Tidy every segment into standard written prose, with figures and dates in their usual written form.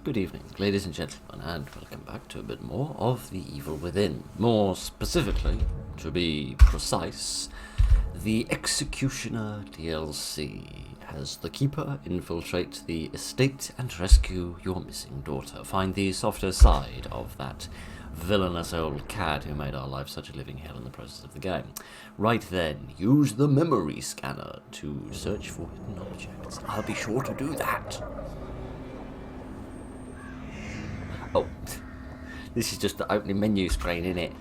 Good evening, ladies and gentlemen, and welcome back to a bit more of The Evil Within. More specifically, to be precise, the Executioner DLC, as the Keeper infiltrate the estate and rescue your missing daughter. Find the softer side of that villainous old cad who made our life such a living hell in the process of the game. Right then, use the memory scanner to search for hidden objects. I'll be sure to do that. Oh, this is just the opening menu screen, innit?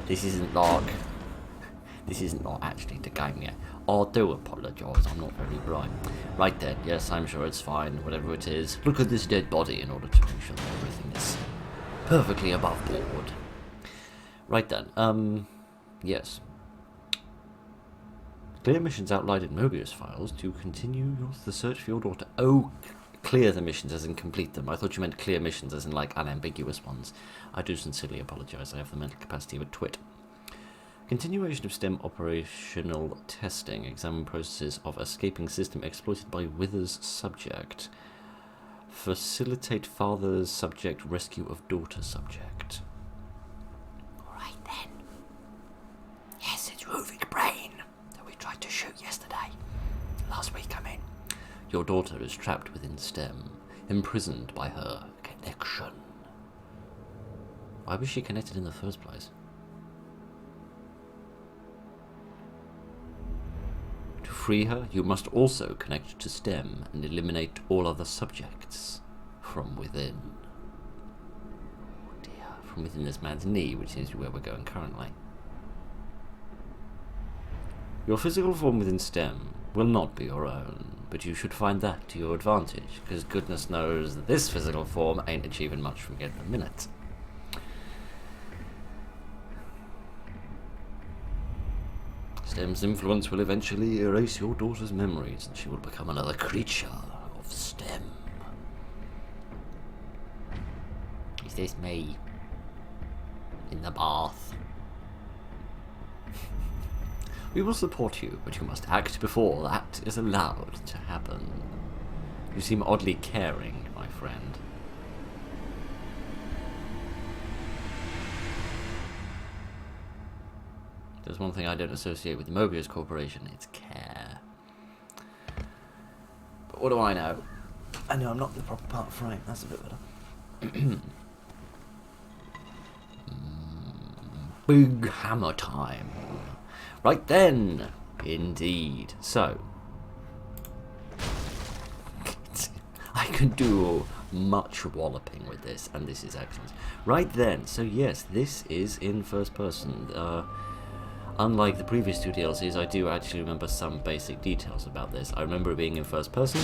This isn't like actually the game yet. I do apologise, I'm not very bright. Right then, yes, I'm sure it's fine, whatever it is. Look at this dead body in order to make sure that everything is perfectly above board. Right then, yes. Clear missions outlined in Mobius files to continue the search for your daughter. Oh, clear the missions as in complete them. I thought you meant clear missions as in like unambiguous ones. I do sincerely apologise, I have the mental capacity of a twit. Continuation of STEM operational testing. Examine processes of escaping system exploited by Wither's subject. Facilitate father's subject rescue of daughter subject. Alright then. Yes, it's Ruvik Brain that we tried to shoot yesterday. Last week, I mean. Your daughter is trapped within STEM, imprisoned by her connection. Why was she connected in the first place? To free her, you must also connect to STEM and eliminate all other subjects from within. Oh dear, from within this man's knee, which seems to be where we're going currently. Your physical form within STEM will not be your own, but you should find that to your advantage, because goodness knows that this physical form ain't achieving much from getting a minute. STEM's influence will eventually erase your daughter's memories, and she will become another creature of STEM. Is this me? In the bath? We will support you, but you must act before that is allowed to happen. You seem oddly caring, my friend. There's one thing I don't associate with the Mobius Corporation, it's care. But what do I know? I know I'm not the proper part frame, that's a bit better. Big hammer time. Right then, indeed. So, I can do much walloping with this, and this is excellent. Right then, so yes, this is in first person. Unlike the previous two DLCs, I do actually remember some basic details about this. I remember it being in first person,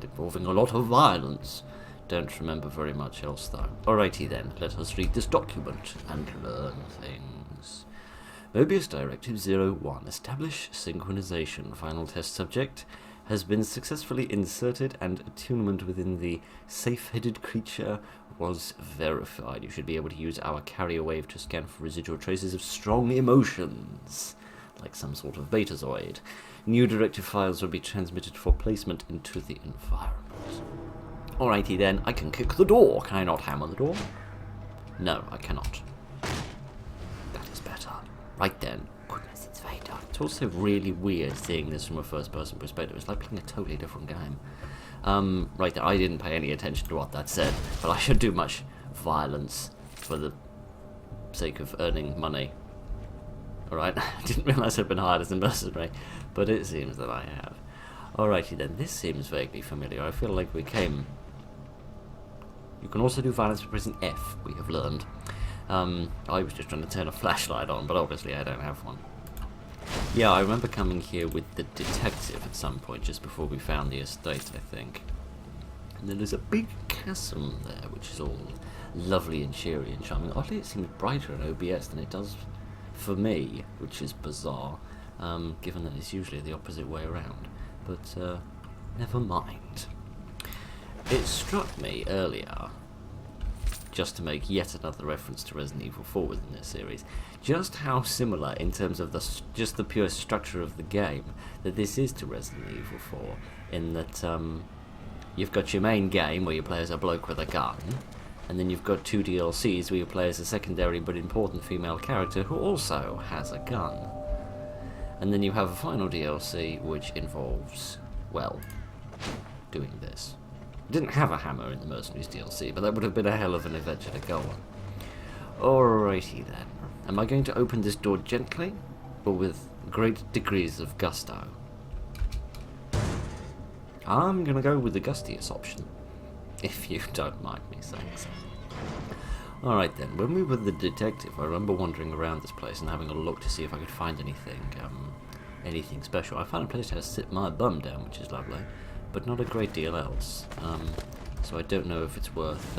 involving a lot of violence. Don't remember very much else though. Alrighty then, let us read this document and learn things. Mobius Directive 01, establish synchronization. Final test subject has been successfully inserted and attunement within the safe-headed creature was verified. You should be able to use our carrier wave to scan for residual traces of strong emotions, like some sort of betazoid. New directive files will be transmitted for placement into the environment. Alrighty then, I can kick the door. Can I not hammer the door? No, I cannot. That is better. Right then. Goodness, it's very dark. It's also really weird seeing this from a first-person perspective. It's like playing a totally different game. Right there, I didn't pay any attention to what that said, but I should do much violence for the sake of earning money. Alright, I didn't realise I'd been hired as a mercenary, but it seems that I have. Alrighty then, this seems vaguely familiar. I feel like we came... You can also do violence for prison F, we have learned. I was just trying to turn a flashlight on, but obviously I don't have one. Yeah, I remember coming here with the detective at some point, just before we found the estate, I think. And then there's a big chasm there, which is all lovely and cheery and charming. Oddly, it seems brighter in OBS than it does for me, which is bizarre, given that it's usually the opposite way around. But, never mind. It struck me earlier, just to make yet another reference to Resident Evil 4 within this series, just how similar in terms of just the pure structure of the game that this is to Resident Evil 4, in that You've got your main game where you play as a bloke with a gun, and then you've got 2 DLCs where you play as a secondary but important female character who also has a gun. And then you have a final DLC which involves, well, doing this. I didn't have a hammer in the Mercenaries DLC, but that would have been a hell of an adventure to go on. Alrighty then. Am I going to open this door gently, or with great degrees of gusto? I'm going to go with the gustiest option, if you don't mind me saying so. Alright then, when we were the detective, I remember wandering around this place and having a look to see if I could find anything special. I found a place to sit my bum down, which is lovely, but not a great deal else. So I don't know if it's worth,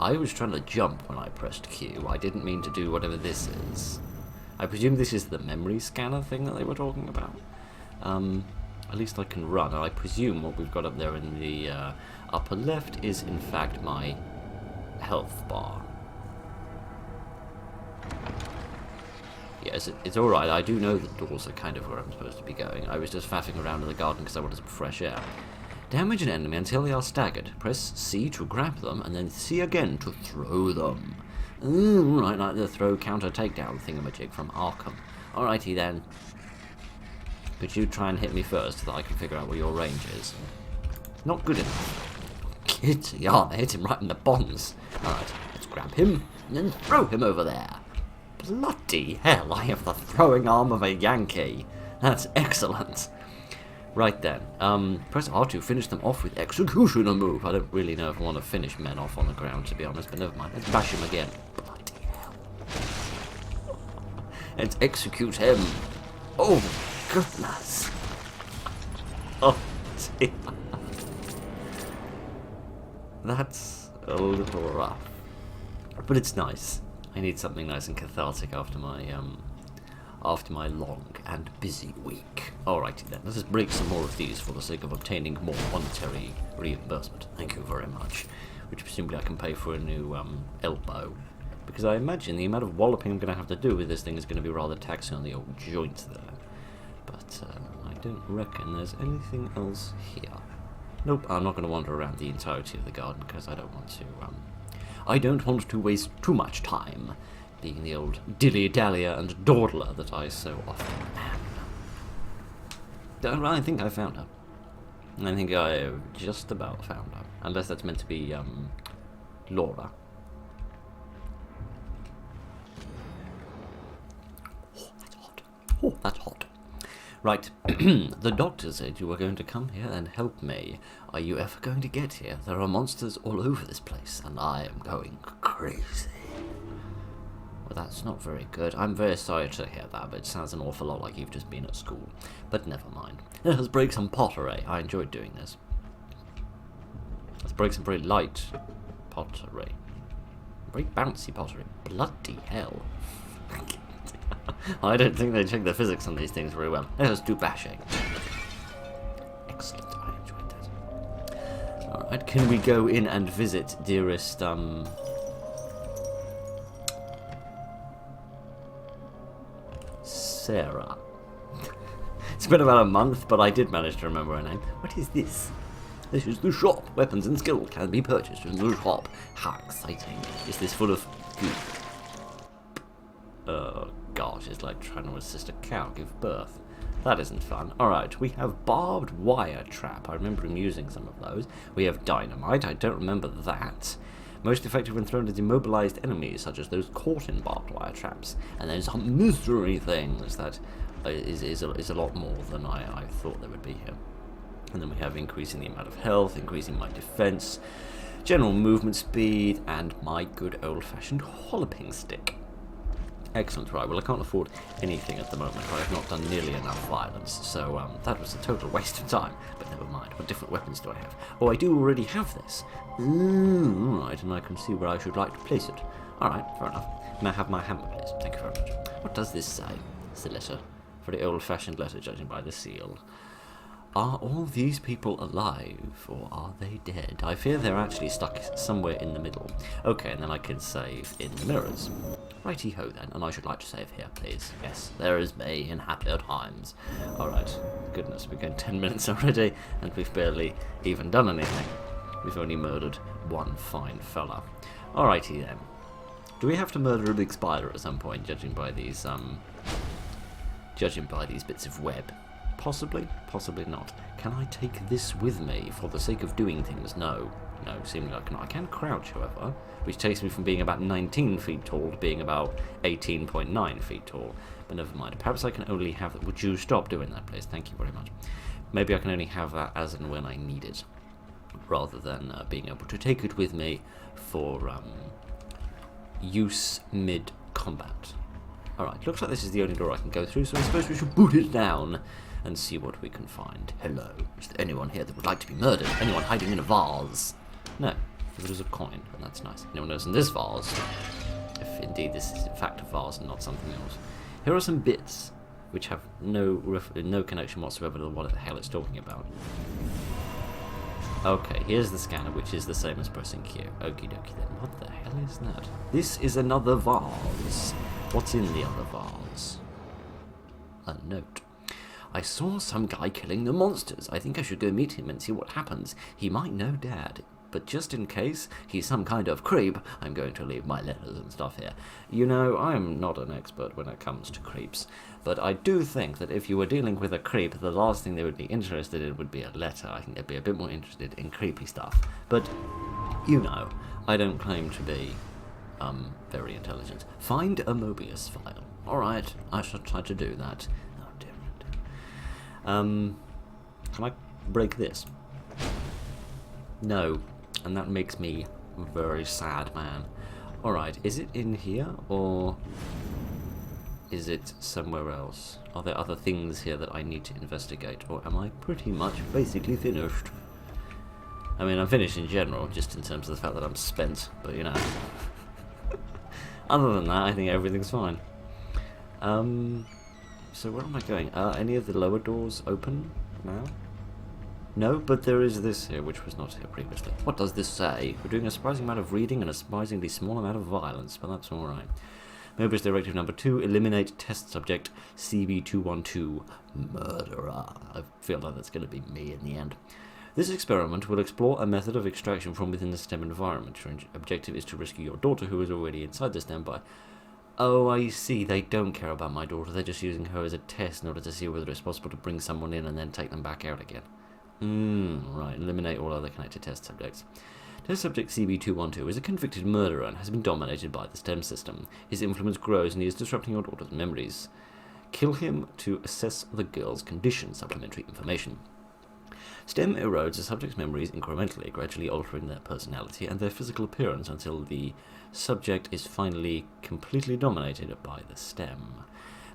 I was trying to jump when I pressed Q. I didn't mean to do whatever this is. I presume this is the memory scanner thing that they were talking about. At least I can run, and I presume what we've got up there in the upper left is in fact my health bar. Yes, it's alright, I do know that doors are kind of where I'm supposed to be going. I was just faffing around in the garden because I wanted some fresh air. Damage an enemy until they are staggered. Press C to grab them, and then C again to throw them. Right, like the throw counter takedown thingamajig from Arkham. Alrighty then. Could you try and hit me first so that I can figure out where your range is? Not good enough. Kids, yeah, they hit him right in the bonds. Alright, let's grab him and then throw him over there. Bloody hell, I have the throwing arm of a Yankee. That's excellent. Right then, press R to finish them off with executioner move. I don't really know if I want to finish men off on the ground, to be honest, but never mind. Let's bash him again. Bloody hell. Let's execute him. Oh, goodness. Oh, dear. That's a little rough. But it's nice. I need something nice and cathartic after my long and busy week. Alrighty then, let's just break some more of these for the sake of obtaining more monetary reimbursement. Thank you very much. Which presumably I can pay for a new elbow. Because I imagine the amount of walloping I'm going to have to do with this thing is going to be rather taxing on the old joints there. But I don't reckon there's anything else here. Nope, I'm not going to wander around the entirety of the garden because I don't want to waste too much time being the old dilly-dallyer and dawdler that I so often am. I think I found her. I think I just about found her. Unless that's meant to be, Laura. Oh, that's hot. Oh, that's hot. Right, the doctor said you were going to come here and help me. Are you ever going to get here? There are monsters all over this place, and I am going crazy. Well, that's not very good. I'm very sorry to hear that, but it sounds an awful lot like you've just been at school. But never mind. Let's break some pottery. I enjoyed doing this. Let's break some very light pottery. Very bouncy pottery. Bloody hell. I don't think they check the physics on these things very well. Let's do bashing. Excellent, I enjoyed that. Alright, can we go in and visit dearest, Sarah? It's been about a month, but I did manage to remember her name. What is this? This is the shop. Weapons and skill can be purchased in the shop. How exciting. Is this full of goop? Oh gosh, it's like trying to assist a cow give birth. That isn't fun. Alright, we have barbed wire trap. I remember him using some of those. We have dynamite. I don't remember that. Most effective when thrown at immobilized enemies, such as those caught in barbed wire traps. And then some mystery things that is a lot more than I thought there would be here. And then we have increasing the amount of health, increasing my defense, general movement speed, and my good old-fashioned walloping stick. Excellent, right, well I can't afford anything at the moment. I have not done nearly enough violence, so that was a total waste of time. But never mind, what different weapons do I have? Oh, I do already have this. Alright, and I can see where I should like to place it. Alright, fair enough. May I have my hammer, please? Thank you very much. What does this say? It's a letter. Very old-fashioned letter, judging by the seal. Are all these people alive, or are they dead? I fear they're actually stuck somewhere in the middle. Okay, and then I can save in the mirrors. Righty-ho then, and I should like to save here, please. Yes, there is me in happier times. Alright, goodness, we're going 10 minutes already, and we've barely even done anything. We've only murdered one fine fella. Alrighty then. Do we have to murder a big spider at some point, judging by these bits of web? Possibly, possibly not. Can I take this with me for the sake of doing things? No. No, seemingly I cannot. I can crouch, however, which takes me from being about 19 feet tall to being about 18.9 feet tall. But never mind. Perhaps I can only have... Would you stop doing that, please? Thank you very much. Maybe I can only have that as and when I need it, rather than being able to take it with me for use mid-combat. Alright, looks like this is the only door I can go through, so I suppose we should boot it down and see what we can find. Hello, is there anyone here that would like to be murdered? Anyone hiding in a vase? No, there is a coin, and that's nice. Anyone knows in this vase? If indeed this is in fact a vase and not something else. Here are some bits which have no connection whatsoever to what the hell it's talking about. Okay, here's the scanner, which is the same as pressing Q. Okie dokie then. What the hell is that? This is another vase. What's in the other vase? A note. I saw some guy killing the monsters. I think I should go meet him and see what happens. He might know Dad, but just in case he's some kind of creep, I'm going to leave my letters and stuff here. You know, I'm not an expert when it comes to creeps, but I do think that if you were dealing with a creep, the last thing they would be interested in would be a letter. I think they'd be a bit more interested in creepy stuff. But, you know, I don't claim to be very intelligent. Find a Mobius file. Alright, I shall try to do that. Oh, dear. Can I break this? No, and that makes me very sad, man. Alright, is it in here, or is it somewhere else? Are there other things here that I need to investigate, or am I pretty much basically finished? I mean, I'm finished in general, just in terms of the fact that I'm spent, but you know. Other than that, I think everything's fine. So where am I going? Any of the lower doors open now? No, but there is this here, which was not here previously. What does this say? We're doing a surprising amount of reading and a surprisingly small amount of violence, but that's alright. Mobius Directive Number 2, eliminate test subject CB212, murderer. I feel like that's going to be me in the end. This experiment will explore a method of extraction from within the STEM environment. Your objective is to rescue your daughter, who is already inside the STEM, by... Oh, I see. They don't care about my daughter. They're just using her as a test in order to see whether it's possible to bring someone in and then take them back out again. Right. Eliminate all other connected test subjects. Test subject CB212 is a convicted murderer and has been dominated by the STEM system. His influence grows and he is disrupting your daughter's memories. Kill him to assess the girl's condition. Supplementary information. STEM erodes the subject's memories incrementally, gradually altering their personality and their physical appearance until the subject is finally completely dominated by the STEM.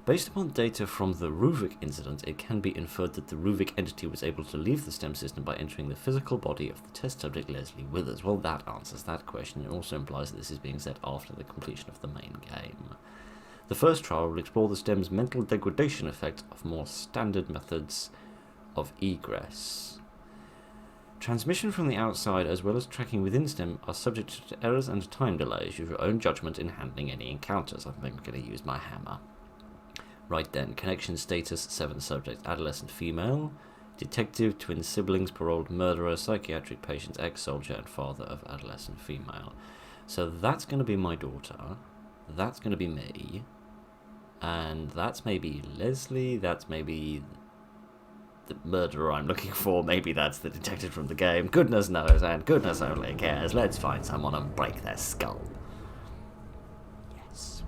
Based upon data from the Ruvik incident, it can be inferred that the Ruvik entity was able to leave the STEM system by entering the physical body of the test subject, Leslie Withers. Well, that answers that question. It also implies that this is being set after the completion of the main game. The first trial will explore the STEM's mental degradation effect of more standard methods of egress. Transmission from the outside as well as tracking within STEM are subject to errors and time delays. Use your own judgment in handling any encounters. I think I'm going to use my hammer. Right then, connection status, 7 subjects, adolescent female, detective, twin siblings, paroled murderer, psychiatric patient, ex-soldier, and father of adolescent female. So that's going to be my daughter, that's going to be me, and that's maybe Leslie, that's maybe the murderer I'm looking for, maybe that's the detective from the game. Goodness knows, and goodness only cares. Let's find someone and break their skull. Yes.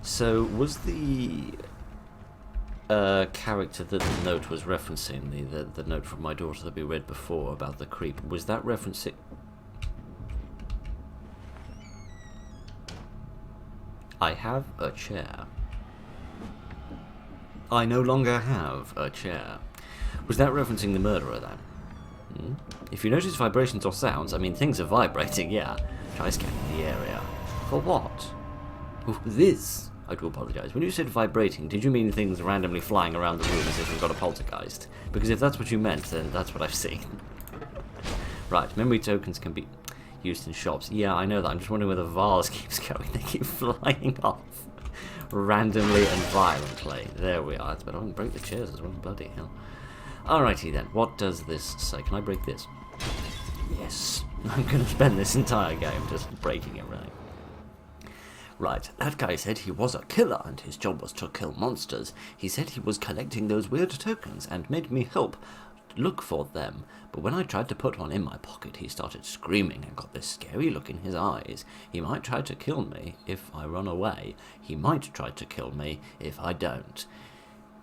So, was the character that the note was referencing, the note from my daughter that we read before about the creep, was that referencing... I have a chair. I no longer have a chair. Was that referencing the murderer then? If you notice vibrations or sounds, I mean things are vibrating, yeah. Try scanning the area. For what? This. I do apologise. When you said vibrating, did you mean things randomly flying around the room as if we've got a poltergeist? Because if that's what you meant, then that's what I've seen. Right, memory tokens can be used in shops. Yeah, I know that. I'm just wondering where the vase keeps going. They keep flying off randomly and violently. There we are. It's better. I can break the chairs as well. Bloody hell. Alrighty then. What does this say? Can I break this? Yes. I'm going to spend this entire game just breaking everything. Right, that guy said he was a killer and his job was to kill monsters. He said he was collecting those weird tokens and made me help look for them. But when I tried to put one in my pocket, he started screaming and got this scary look in his eyes. He might try to kill me if I run away. He might try to kill me if I don't.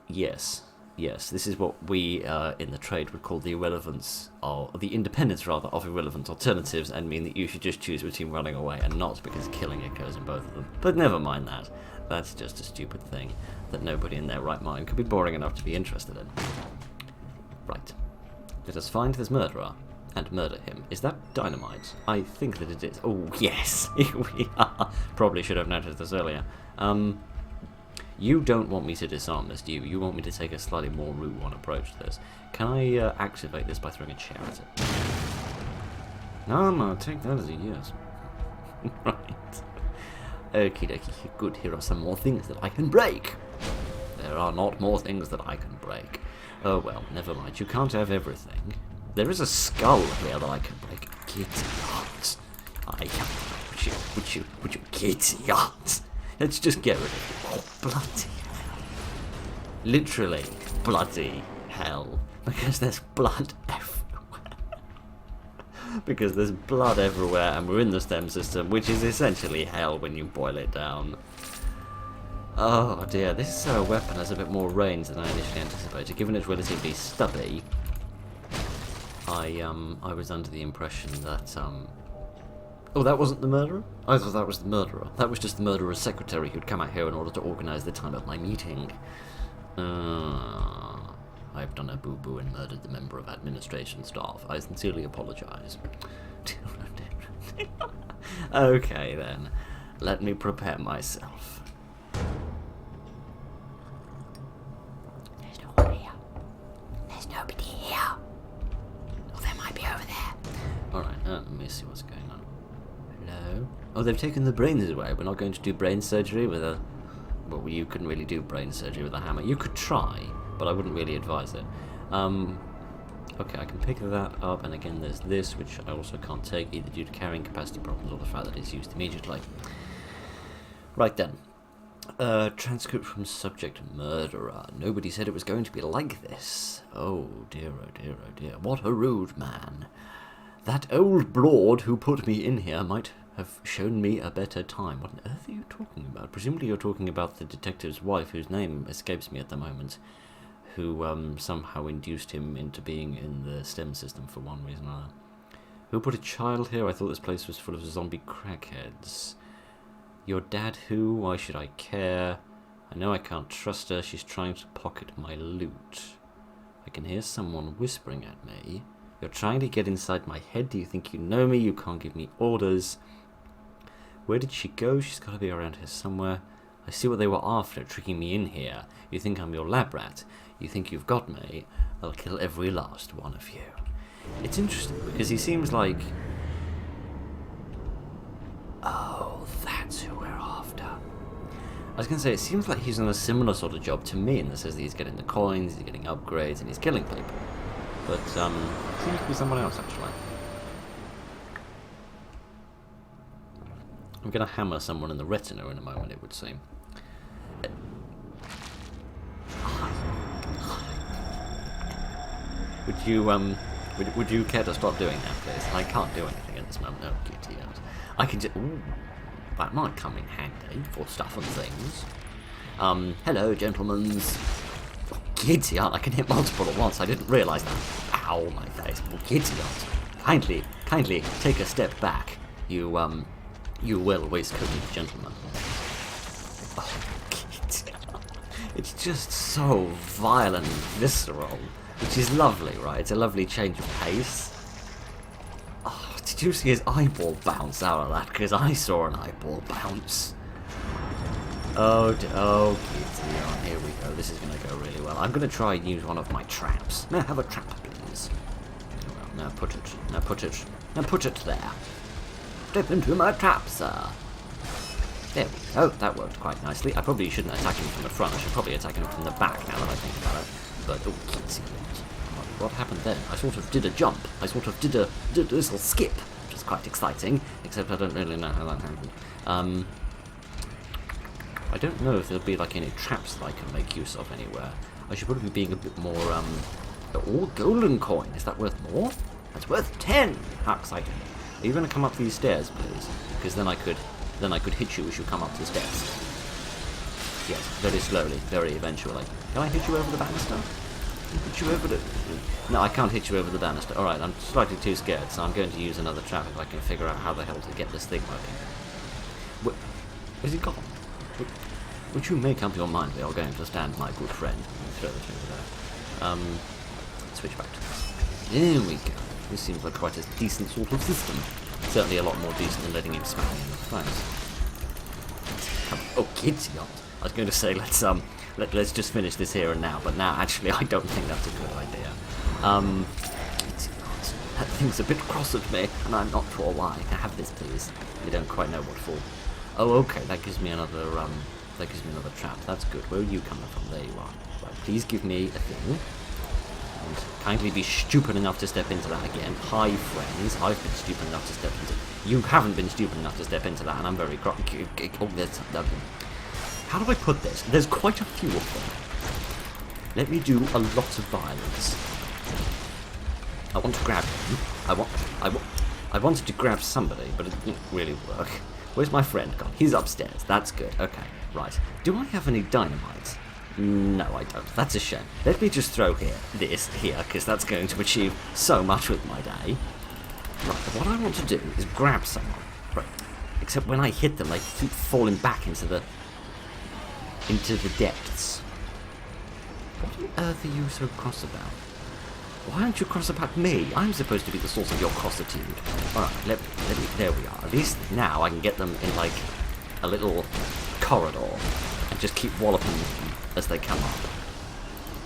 Yes, this is what we in the trade would call the irrelevance, or the independence rather, of irrelevant alternatives, and mean that you should just choose between running away and not, because killing occurs in both of them. But never mind that. That's just a stupid thing that nobody in their right mind could be boring enough to be interested in. Right. Let us find this murderer and murder him. Is that dynamite? I think that it is. Oh, yes! Here we are! Probably should have noticed this earlier. You don't want me to disarm this, do you? You want me to take a slightly more route one approach to this. Can I activate this by throwing a chair at it? No, take that as a yes. Right. Okie dokie, good, here are some more things that I can break. There are not more things that I can break. Oh well, never mind, you can't have everything. There is a skull here that I can break. Kitty yachts. Would you kitty yachts? Let's just get rid of it. Oh, bloody hell. Literally, bloody hell. Because there's blood everywhere. Because there's blood everywhere and we're in the stem system, which is essentially hell when you boil it down. Oh dear, this weapon has a bit more range than I initially anticipated. Given it's relatively stubby, I was under the impression that, oh, that wasn't the murderer? I thought that was the murderer. That was just the murderer's secretary who'd come out here in order to organise the time of my meeting. I've done a boo-boo and murdered the member of administration staff. I sincerely apologise. Okay then, let me prepare myself. There's no one here. There's nobody here. Oh, there might be over there. Alright, let me see what's going on. Hello? Oh, they've taken the brains away. We're not going to do brain surgery with a... Well, you couldn't really do brain surgery with a hammer. You could try, but I wouldn't really advise it. Okay, I can pick that up, and again there's this, which I also can't take, either due to carrying capacity problems or the fact that it's used immediately. Right then. Transcript from subject murderer. Nobody said it was going to be like this. Oh dear, oh dear, oh dear. What a rude man. That old broad who put me in here might have shown me a better time. What on earth are you talking about? Presumably you're talking about the detective's wife, whose name escapes me at the moment, who somehow induced him into being in the STEM system for one reason or another. Who put a child here? I thought this place was full of zombie crackheads. Your dad who? Why should I care? I know I can't trust her. She's trying to pocket my loot. I can hear someone whispering at me. You're trying to get inside my head. Do you think you know me? You can't give me orders. Where did she go? She's got to be around here somewhere. I see what they were after, tricking me in here. You think I'm your lab rat. You think you've got me. I'll kill every last one of you. It's interesting because he seems like... Oh, that's who we're after. I was going to say, it seems like he's on a similar sort of job to me in the sense that he's getting the coins, he's getting upgrades, and he's killing people. But, it seems to be someone else, actually. I'm going to hammer someone in the retina in a moment, it would seem. Would you care to stop doing that, please? I can't do anything at this moment. Oh, giddy out. I can just... Ooh, that might come in handy for stuff and things. Hello, gentlemen. Oh, giddy out. I can hit multiple at once. I didn't realise that. Ow, my face. Oh, giddy out. Kindly take a step back. You will waistcoated gentleman. Oh, giddy out. It's just so violent and visceral. Which is lovely, right? It's a lovely change of pace. Oh, did you see his eyeball bounce out of that? Because I saw an eyeball bounce. Oh, here we go. This is going to go really well. I'm going to try and use one of my traps. Now have a trap, please. Well, now put it. Now put it. Now put it there. Step into my trap, sir. There we go. That worked quite nicely. I probably shouldn't attack him from the front. I should probably attack him from the back now that I think about it. But, oh, kids, what happened then? I sort of did a jump. I sort of did a little skip, which is quite exciting, except I don't really know how that happened. I don't know if there'll be like any traps that I can make use of anywhere. I should probably be being a bit more, oh, golden coin. Is that worth more? That's worth 10! How exciting. Are you going to come up these stairs, please? Because then I could hit you as you come up the stairs. Yes, very slowly, very eventually. Can I hit you over the banister? Hit you over the... No, I can't hit you over the banister. Alright, I'm slightly too scared, so I'm going to use another trap if I can figure out how the hell to get this thing working. Where's he gone? Would you make up your mind we are going to stand my good friend? Throw it over there. Switch back to this. There we go. This seems like quite a decent sort of system. Certainly a lot more decent than letting him smack me in the face. Come on. Oh, kids, yacht. I was going to say let's just finish this here and now, but now actually I don't think that's a good idea. Kids, yacht. That thing's a bit cross at me, and I'm not sure why. Can I have this, please? You don't quite know what for. Oh, okay. That gives me another trap. That's good. Where are you coming from? There you are. Right. Please give me a thing. And kindly be stupid enough to step into that again. Hi, friends. I've been stupid enough to step into... You haven't been stupid enough to step into that, and I'm very... Oh, there's... How do I put this? There's quite a few of them. Let me do a lot of violence. I want to grab him. I wanted to grab somebody, but it didn't really work. Where's my friend gone? He's upstairs. That's good. Okay, right. Do I have any dynamite? No, I don't. That's a shame. Let me just throw this here, because that's going to achieve so much with my day. Right, what I want to do is grab someone. Right. Except when I hit them, they keep falling back into the depths. What on earth are you so cross about? Why aren't you cross about me? I'm supposed to be the source of your crossitude. Alright, let me, there we are. At least now I can get them in, like, a little corridor and just keep walloping them as they come up.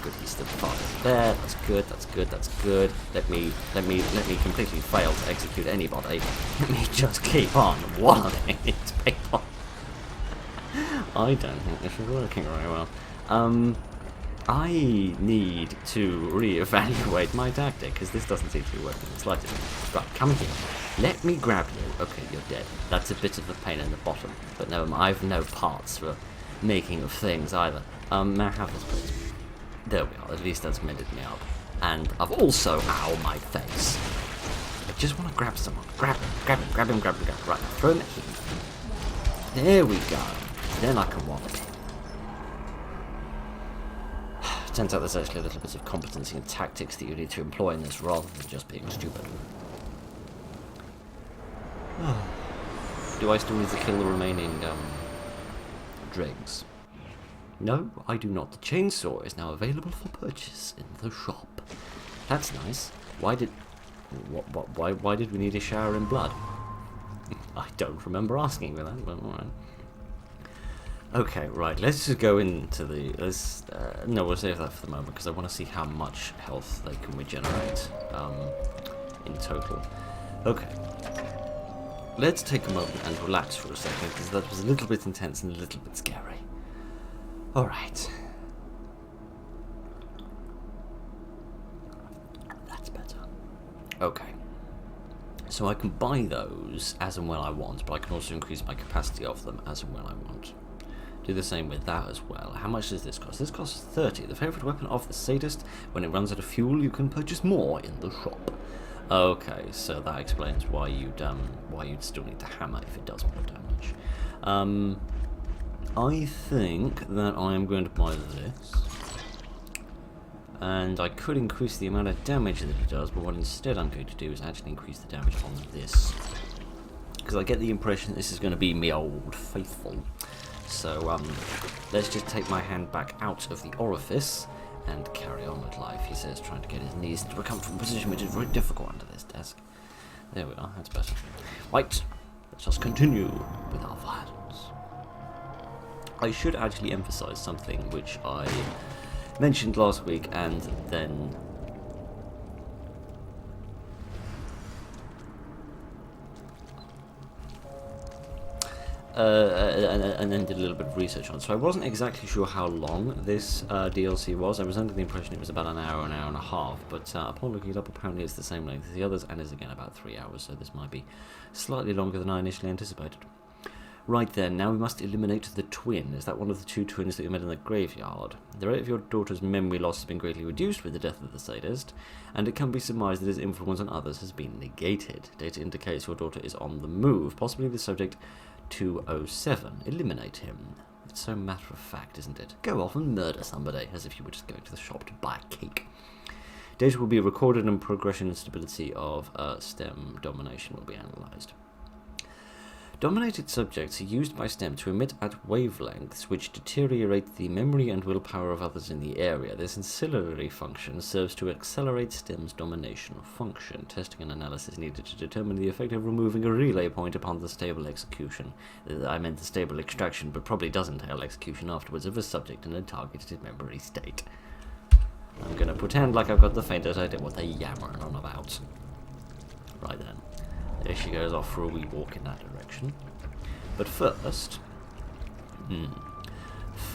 Good, he's still far there. That's good, that's good, that's good. Let me completely fail to execute anybody. Let me just keep on walloping these people. I don't think this is working very well. I need to re-evaluate my tactic, because this doesn't seem to be working in the slightest. Right, come here. Let me grab you. Okay, you're dead. That's a bit of a pain in the bottom. But no, I've no parts for making of things either. May I have this, please? There we are. At least that's mended me up. And I've also... Ow, my face. I just want to grab someone. Grab him. Right, throw him at him. There we go. Then I can wallop him. Turns out there's actually a little bit of competency and tactics that you need to employ in this rather than just being stupid. Do I still need to kill the remaining dregs? No, I do not. The chainsaw is now available for purchase in the shop. That's nice. Why did we need a shower in blood? I don't remember asking for that, but alright. Okay, right, let's just go into the... no, we'll save that for the moment, because I want to see how much health they can regenerate in total. Okay. Let's take a moment and relax for a second, because that was a little bit intense and a little bit scary. Alright. That's better. Okay. So I can buy those as and when I want, but I can also increase my capacity of them as and when I want. Do the same with that as well. How much does this cost? This costs 30. The favourite weapon of the sadist. When it runs out of fuel, you can purchase more in the shop. Okay, so that explains why you'd still need the hammer if it does more damage. I think that I am going to buy this. And I could increase the amount of damage that it does, but what instead I'm going to do is actually increase the damage on this. Because I get the impression this is going to be me old faithful. So, let's just take my hand back out of the orifice and carry on with life, he says, trying to get his knees into a comfortable position, which is very difficult under this desk. There we are, that's better. Right, let's just continue with our violence. I should actually emphasise something which I mentioned last week and then did a little bit of research on. So I wasn't exactly sure how long this DLC was. I was under the impression it was about an hour and a half, but upon looking it up, apparently it's the same length as the others, and is again about 3 hours, so this might be slightly longer than I initially anticipated. Right then, now we must eliminate the twin. Is that one of the 2 twins that you met in the graveyard? The rate of your daughter's memory loss has been greatly reduced with the death of the sadist, and it can be surmised that his influence on others has been negated. Data indicates your daughter is on the move, possibly the subject 207. Eliminate him. It's so matter of fact, isn't it? Go off and murder somebody, as if you were just going to the shop to buy a cake. Data will be recorded and progression and stability of STEM domination will be analysed. Dominated subjects are used by STEM to emit at wavelengths which deteriorate the memory and willpower of others in the area. This ancillary function serves to accelerate STEM's domination function. Testing and analysis needed to determine the effect of removing a relay point upon the stable execution. I meant the stable extraction, but probably does entail execution afterwards of a subject in a targeted memory state. I'm going to pretend like I've got the faintest idea what they're yammering on about. Right then. There she goes off for a wee walk in that direction. But first,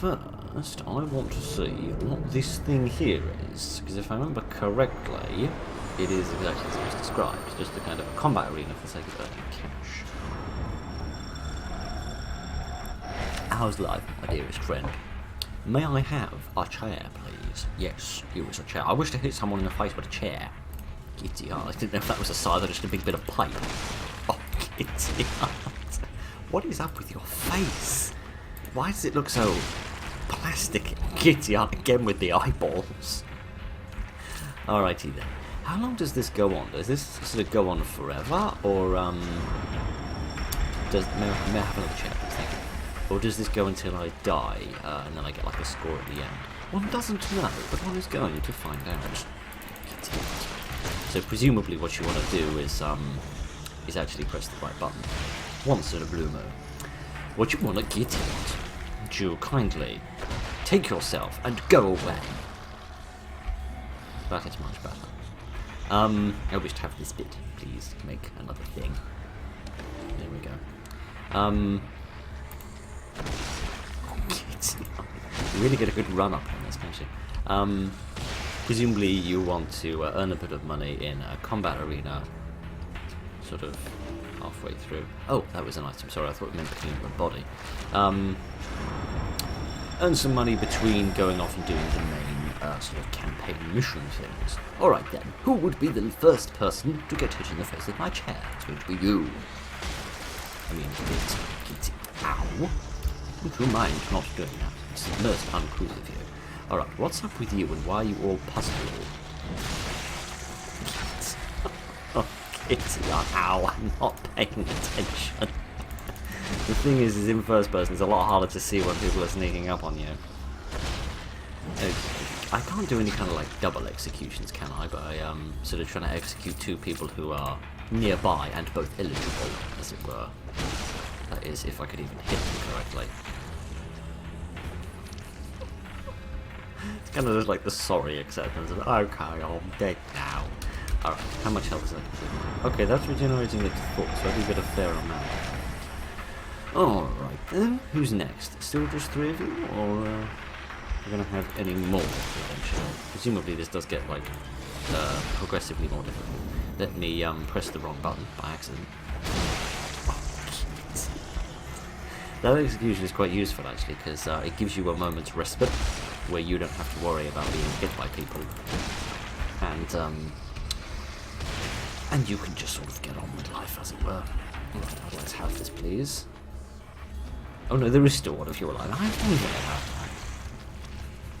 I want to see what this thing here is. Because if I remember correctly, it is exactly as it was described. Just a kind of a combat arena for the sake of earning cash. How's life, my dearest friend? May I have a chair, please? Yes, here is a chair. I wish to hit someone in the face with a chair. Giddy heart. I didn't know if that was a scythe or just a big bit of pipe. Oh, giddy heart. What is up with your face? Why does it look so plastic? Giddy heart again with the eyeballs. Alrighty then. How long does this go on? Does this sort of go on forever? Or, may I have another chair, please? Thank you. Or does this go until I die, and then I get like a score at the end? One doesn't know, but one is going to find out. Giddy heart. So presumably what you want to do is actually press the right button once in a blue moon. What you want to get at, do kindly take yourself and go away. That is much better. I wish to have this bit, please, to make another thing. There we go. You really get a good run up on this, don't you? Presumably you want to earn a bit of money in a combat arena, sort of halfway through. Oh, that was an item, sorry, I thought it meant between my body. Earn some money between going off and doing the main sort of campaign mission things. Alright then, who would be the first person to get hit in the face with my chair? It's going to be you. I mean, it's ow. Would you mind not doing that? It's most uncool of you. Alright, what's up with you and why are you all puzzled? Oh, it's not. Ow, I'm not paying attention. The thing is in first person, it's a lot harder to see when people are sneaking up on you. I can't do any kind of like double executions, can I? But I am sort of trying to execute 2 people who are nearby and both eligible, as it were. That is, if I could even hit them correctly. It's kind of just like the sorry acceptance of, okay, I'm dead now. Alright, how much health is that? Okay, that's regenerating it to full, so I do get a fair amount. Alright then, who's next? Still just 3 of you, or we're going to have any more eventually? Presumably this does get, like, progressively more difficult. Let me press the wrong button by accident. That execution is quite useful actually, because it gives you a moment's respite where you don't have to worry about being hit by people, and you can just sort of get on with life, as it were. Right, let's have this, please. Oh no, there is still one of you alive. I don't even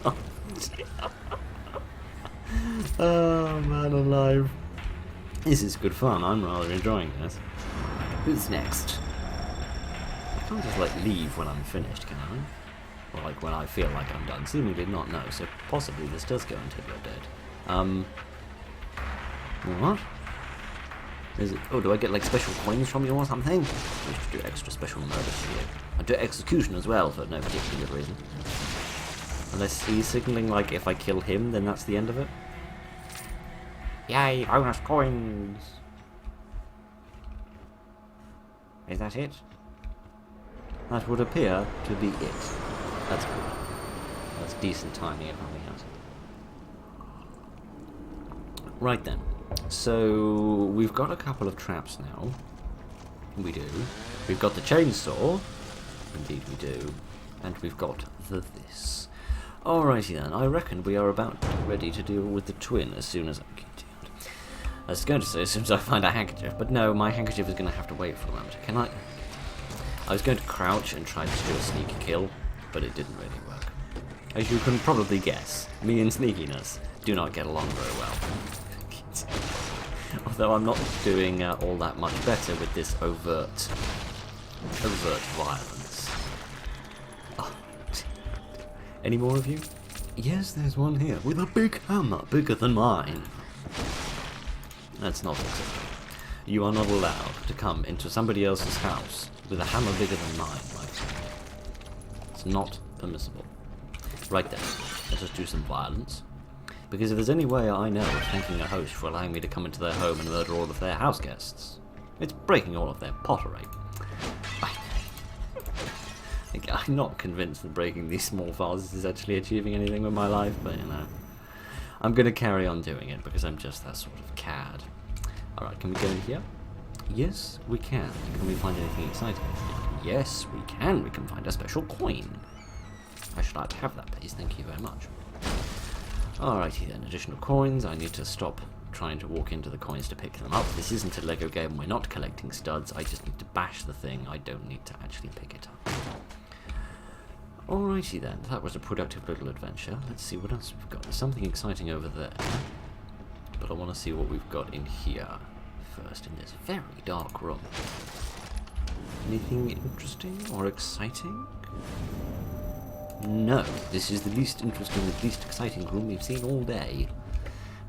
know. Oh man alive. This is good fun. I'm rather enjoying this. Who's next? I can't just like leave when I'm finished, can I? Or like when I feel like I'm done. Seemingly not, no, so possibly this does go until you're dead. What? Is it, oh, do I get like special coins from you or something? Let's do extra special murders for you. And to execution as well, for no particular reason. Unless he's signalling, like, if I kill him, then that's the end of it. Yay, bonus coins! Is that it? That would appear to be it. That's good. That's decent timing, if nothing else. Right then. So, we've got a couple of traps now. We do. We've got the chainsaw. Indeed we do. And we've got this. Alrighty then, I reckon we are about ready to deal with the twin as soon as I get to it. I was going to say as soon as I find a handkerchief, but no, my handkerchief is going to have to wait for a moment. Can I? I was going to crouch and try to do a sneaky kill, but it didn't really work. As you can probably guess, me and sneakiness do not get along very well. Although I'm not doing all that much better with this overt violence. Oh. Any more of you? Yes, there's one here with a big hammer, bigger than mine. That's not acceptable. You are not allowed to come into somebody else's house with a hammer bigger than mine, my friend. It's not permissible. Right then, let us do some violence. Because if there's any way I know of thanking a host for allowing me to come into their home and murder all of their house guests, it's breaking all of their pottery. I'm not convinced that breaking these small vases is actually achieving anything with my life, but you know, I'm going to carry on doing it because I'm just that sort of cad. Alright, can we go in here? Yes, we can. Can we find anything exciting? Yes, we can. We can find a special coin. I should like to have that, please. Thank you very much. Alrighty then, additional coins. I need to stop trying to walk into the coins to pick them up. This isn't a Lego game. We're not collecting studs. I just need to bash the thing. I don't need to actually pick it up. Alrighty then, that was a productive little adventure. Let's see what else we've got. There's something exciting over there. But I want to see what we've got in here first, in this very dark room. Anything interesting or exciting? No, this is the least interesting and least exciting room we've seen all day.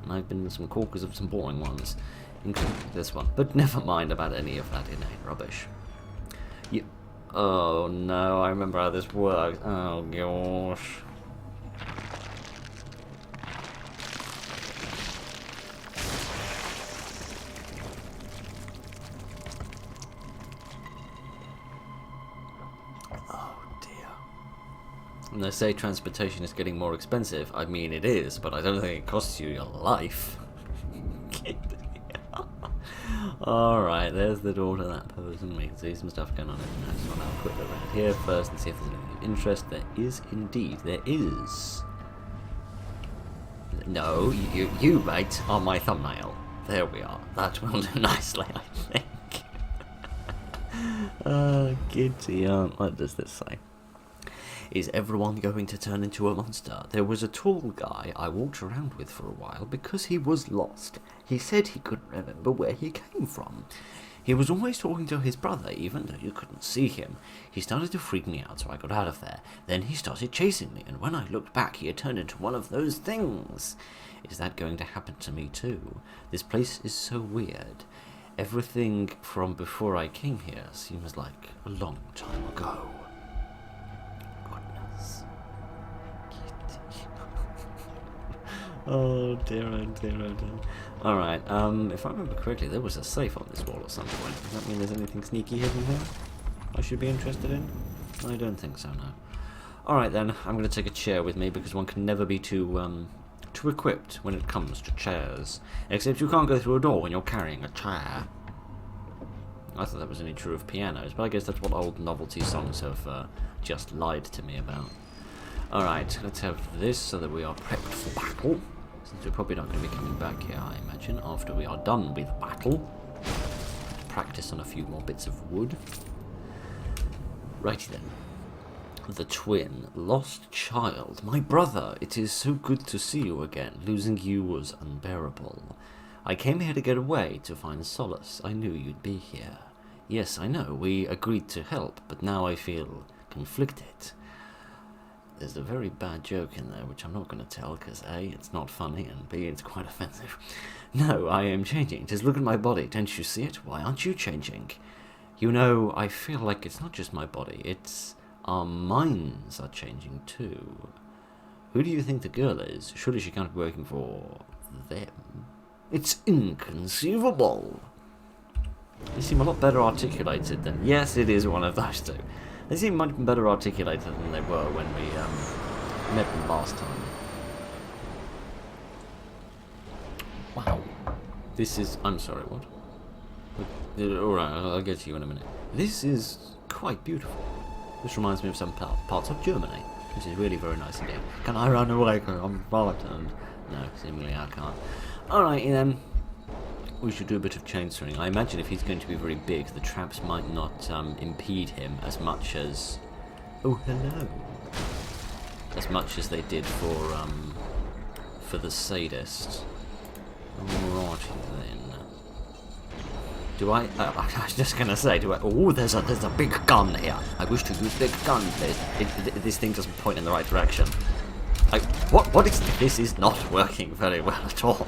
And I've been in some corkers of some boring ones, including this one. But never mind about any of that inane rubbish. Oh no, I remember how this works. Oh gosh. When they say transportation is getting more expensive, I mean it is, but I don't think it costs you your life. Alright, there's the door to that person. We can see some stuff going on in there. I just want to have a quick look around here first and see if there's anything of interest. There is indeed. There is. No, you mate, are my thumbnail. There we are. That will do nicely, I think. Giddy aunt. What does this say? Is everyone going to turn into a monster? There was a tall guy I walked around with for a while because he was lost. He said he couldn't remember where he came from. He was always talking to his brother, even though you couldn't see him. He started to freak me out, so I got out of there. Then he started chasing me, and when I looked back, he had turned into one of those things. Is that going to happen to me too? This place is so weird. Everything from before I came here seems like a long time ago. Oh dear, oh dear, oh dear. Alright, if I remember correctly, there was a safe on this wall at some point. Does that mean there's anything sneaky hidden here I should be interested in? I don't think so, no. Alright then, I'm going to take a chair with me because one can never be too equipped when it comes to chairs. Except you can't go through a door when you're carrying a chair. I thought that was only true of pianos, but I guess that's what old novelty songs have just lied to me about. Alright, let's have this so that we are prepped for battle. Since we're probably not going to be coming back here, I imagine, after we are done with battle. Practice on a few more bits of wood. Righty then. The twin. Lost child. My brother, it is so good to see you again. Losing you was unbearable. I came here to get away, to find solace. I knew you'd be here. Yes, I know, we agreed to help, but now I feel conflicted. There's a very bad joke in there, which I'm not going to tell, because A, it's not funny, and B, it's quite offensive. No, I am changing. Just look at my body. Don't you see it? Why aren't you changing? You know, I feel like it's not just my body, it's our minds are changing too. Who do you think the girl is? Surely she can't be working for them. It's inconceivable. They seem a lot better articulated than... Yes, it is one of those two. They seem much better articulated than they were when we met them last time. Wow. This is... I'm sorry, what? Alright, I'll get to you in a minute. This is quite beautiful. This reminds me of some parts of Germany, which is really very nice indeed. Can I run away? I'm frightened. No, seemingly I can't. Alright, then. We should do a bit of chainsawing. I imagine if he's going to be very big, the traps might not impede him as much as... Oh, hello. As much as they did for the sadist. Alrighty then. Do I was just going to say, do I... Oh, there's a big gun here. I wish to use big gun, please. This thing doesn't point in the right direction. What is... This is not working very well at all.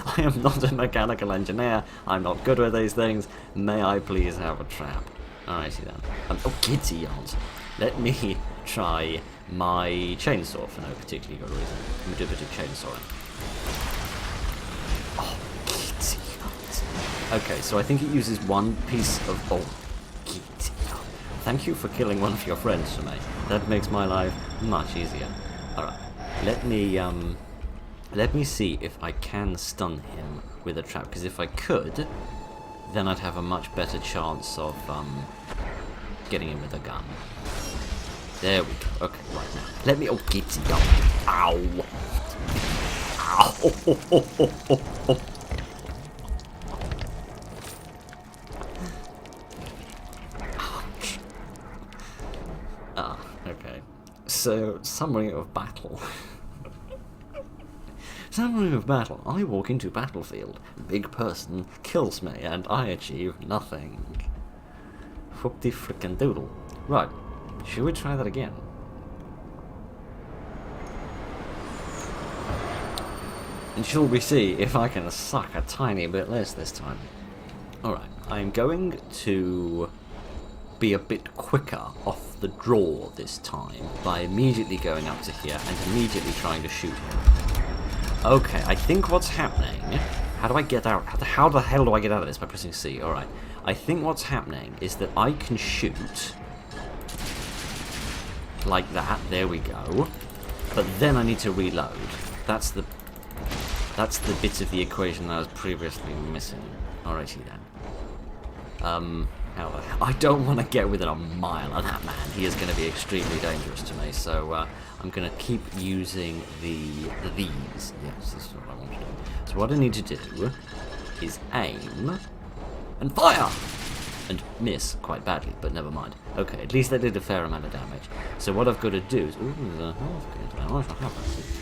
I am not a mechanical engineer. I'm not good with these things. May I please have a trap? Alrighty then. Oh, giddy aunt. Let me try my chainsaw for no particularly good reason. Let me do a bit of chainsawing. Oh, giddy aunt. Okay, so I think it uses one piece of... Oh, giddy aunt. Thank you for killing one of your friends for me. That makes my life much easier. Alright, let me see if I can stun him with a trap, because if I could, then I'd have a much better chance of getting him with a gun. There we go. Okay, right now. Let me... Oh, get it up. Ow. Ow. Ouch. Ah, okay. So, summary of battle. Summary of battle. I walk into battlefield. Big person kills me, and I achieve nothing. Whoop-de frickin' doodle. Right. Should we try that again? And shall we see if I can suck a tiny bit less this time? Alright. I'm going to be a bit quicker off the draw this time by immediately going up to here and immediately trying to shoot him. Okay, I think what's happening... How do I get out? How the hell do I get out of this? By pressing C. Alright. I think what's happening is that I can shoot... like that. There we go. But then I need to reload. That's the bit of the equation that I was previously missing. Alrighty then. I don't want to get within a mile of that man. He is going to be extremely dangerous to me, so I'm going to keep using these. Yes, this is what I want to do. So what I need to do is aim and fire! And miss quite badly, but never mind. Okay, at least I did a fair amount of damage. So what I've got to do is... Ooh, there's a health kit. I shall have that.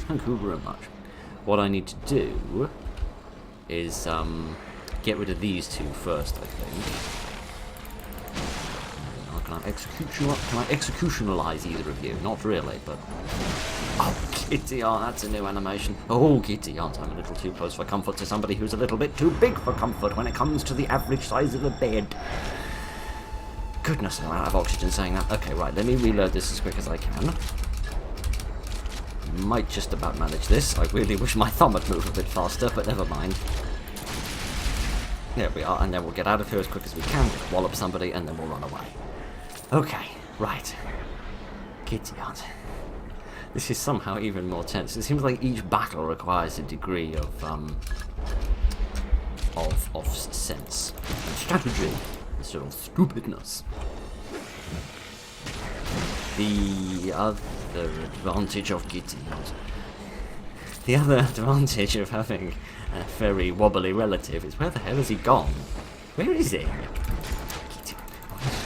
Thank you very much. What I need to do is get rid of these two first, I think. Can I executionalize either of you? Not really, but... Oh, Kitty Aunt, that's a new animation. Oh, Kitty Aunt, I'm a little too close for comfort to somebody who's a little bit too big for comfort when it comes to the average size of a bed. Goodness, I'm out of oxygen saying that. Okay, right, let me reload this as quick as I can. Might just about manage this. I really wish my thumb would move a bit faster, but never mind. There we are, and then we'll get out of here as quick as we can, wallop somebody, and then we'll run away. Okay, right. Kitty Aunt. This is somehow even more tense. It seems like each battle requires a degree of sense and strategy instead of stupidness. The other advantage of Kitty Aunt. The other advantage of having a very wobbly relative is where the hell has he gone? Where is he?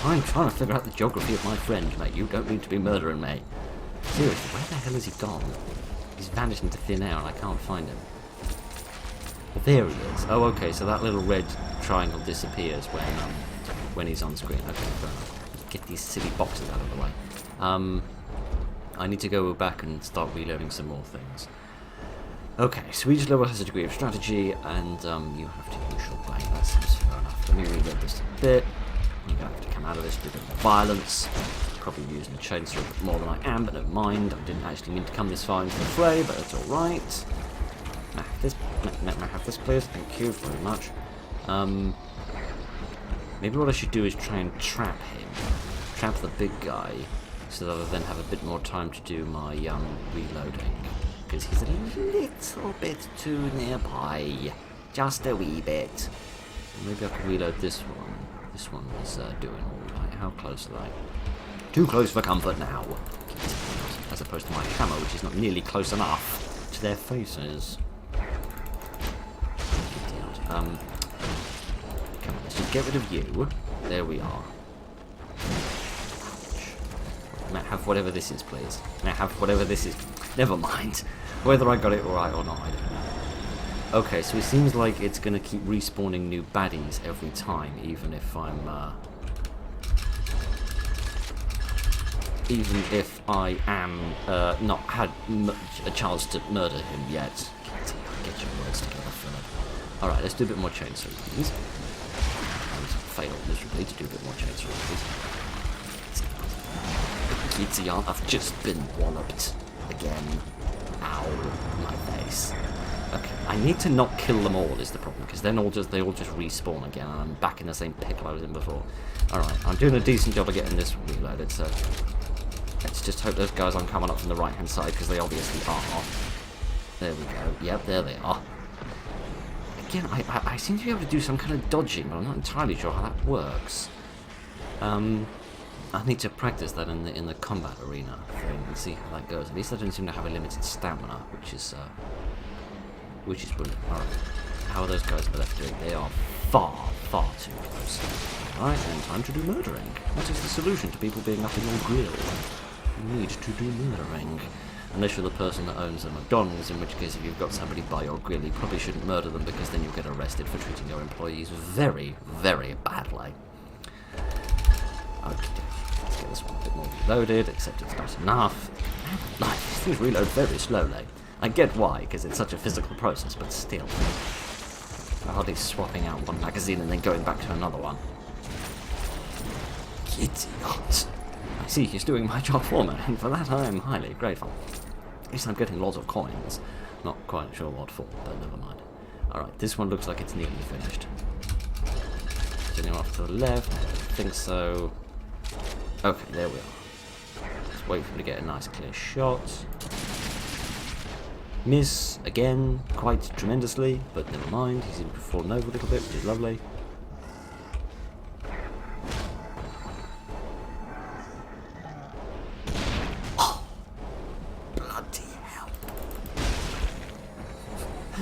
I'm trying to figure out the geography of my friend, mate. You don't need to be murdering me. Seriously, where the hell has he gone? He's vanished into thin air and I can't find him. Well, there he is. Oh, okay, so that little red triangle disappears when he's on screen. Okay, fair enough. Get these silly boxes out of the way. I need to go back and start reloading some more things. Okay, so each level has a degree of strategy, and you have to use your brain. That seems fair enough. Let me reload this a bit. I'm going to have to come out of this with a bit more violence. Probably using a chainsaw a bit more than I am, but don't mind. I didn't actually mean to come this far into the fray, but it's alright. May I have this, please? Thank you very much. Maybe what I should do is try and trap him. Trap the big guy, so that I then have a bit more time to do my reloading. Because he's a little bit too nearby. Just a wee bit. Maybe I can reload this one. This one is doing alright. How close are they? Too close for comfort now. As opposed to my hammer, which is not nearly close enough to their faces. Come on, let's just get rid of you. There we are. May I have whatever this is, please? May I have whatever this is? Never mind. Whether I got it right or not, I don't know. Okay, so it seems like it's going to keep respawning new baddies every time, even if I'm, even if I am, not had a chance to murder him yet. Get your words together, Philip. Alright, let's do a bit more chainsaw, please. And failed miserably to do a bit more chainsaw, please. Giddy, I've just been walloped again. Ow, my face. Okay, I need to not kill them all is the problem, because then they all just respawn again, and I'm back in the same pickle I was in before. Alright, I'm doing a decent job of getting this reloaded, so let's just hope those guys aren't coming up from the right-hand side, because they obviously are. There we go. Yep, there they are. Again, I seem to be able to do some kind of dodging, but I'm not entirely sure how that works. I need to practice that in the combat arena thing and see how that goes. At least I don't seem to have a limited stamina, which is brilliant. Alright, how are those guys left doing? They are far, far too close. Alright, then time to do murdering. What is the solution to people being up in your grill? You need to do murdering. Unless you're the person that owns a McDonald's, in which case if you've got somebody by your grill, you probably shouldn't murder them, because then you'll get arrested for treating your employees very, very badly. Okay, let's get this one a bit more reloaded, except it's not enough. Life, these things reload very slowly. I get why, because it's such a physical process, but still. I'm hardly swapping out one magazine and then going back to another one. Idiot. I see he's doing my job for me, and for that I am highly grateful. At least I'm getting lots of coins. Not quite sure what for, but never mind. Alright, this one looks like it's nearly finished. Is anyone off to the left? I don't think so. Okay, there we are. Let's wait for him to get a nice clear shot. Miss, again, quite tremendously, but never mind. He seems to have fallen over a little bit, which is lovely.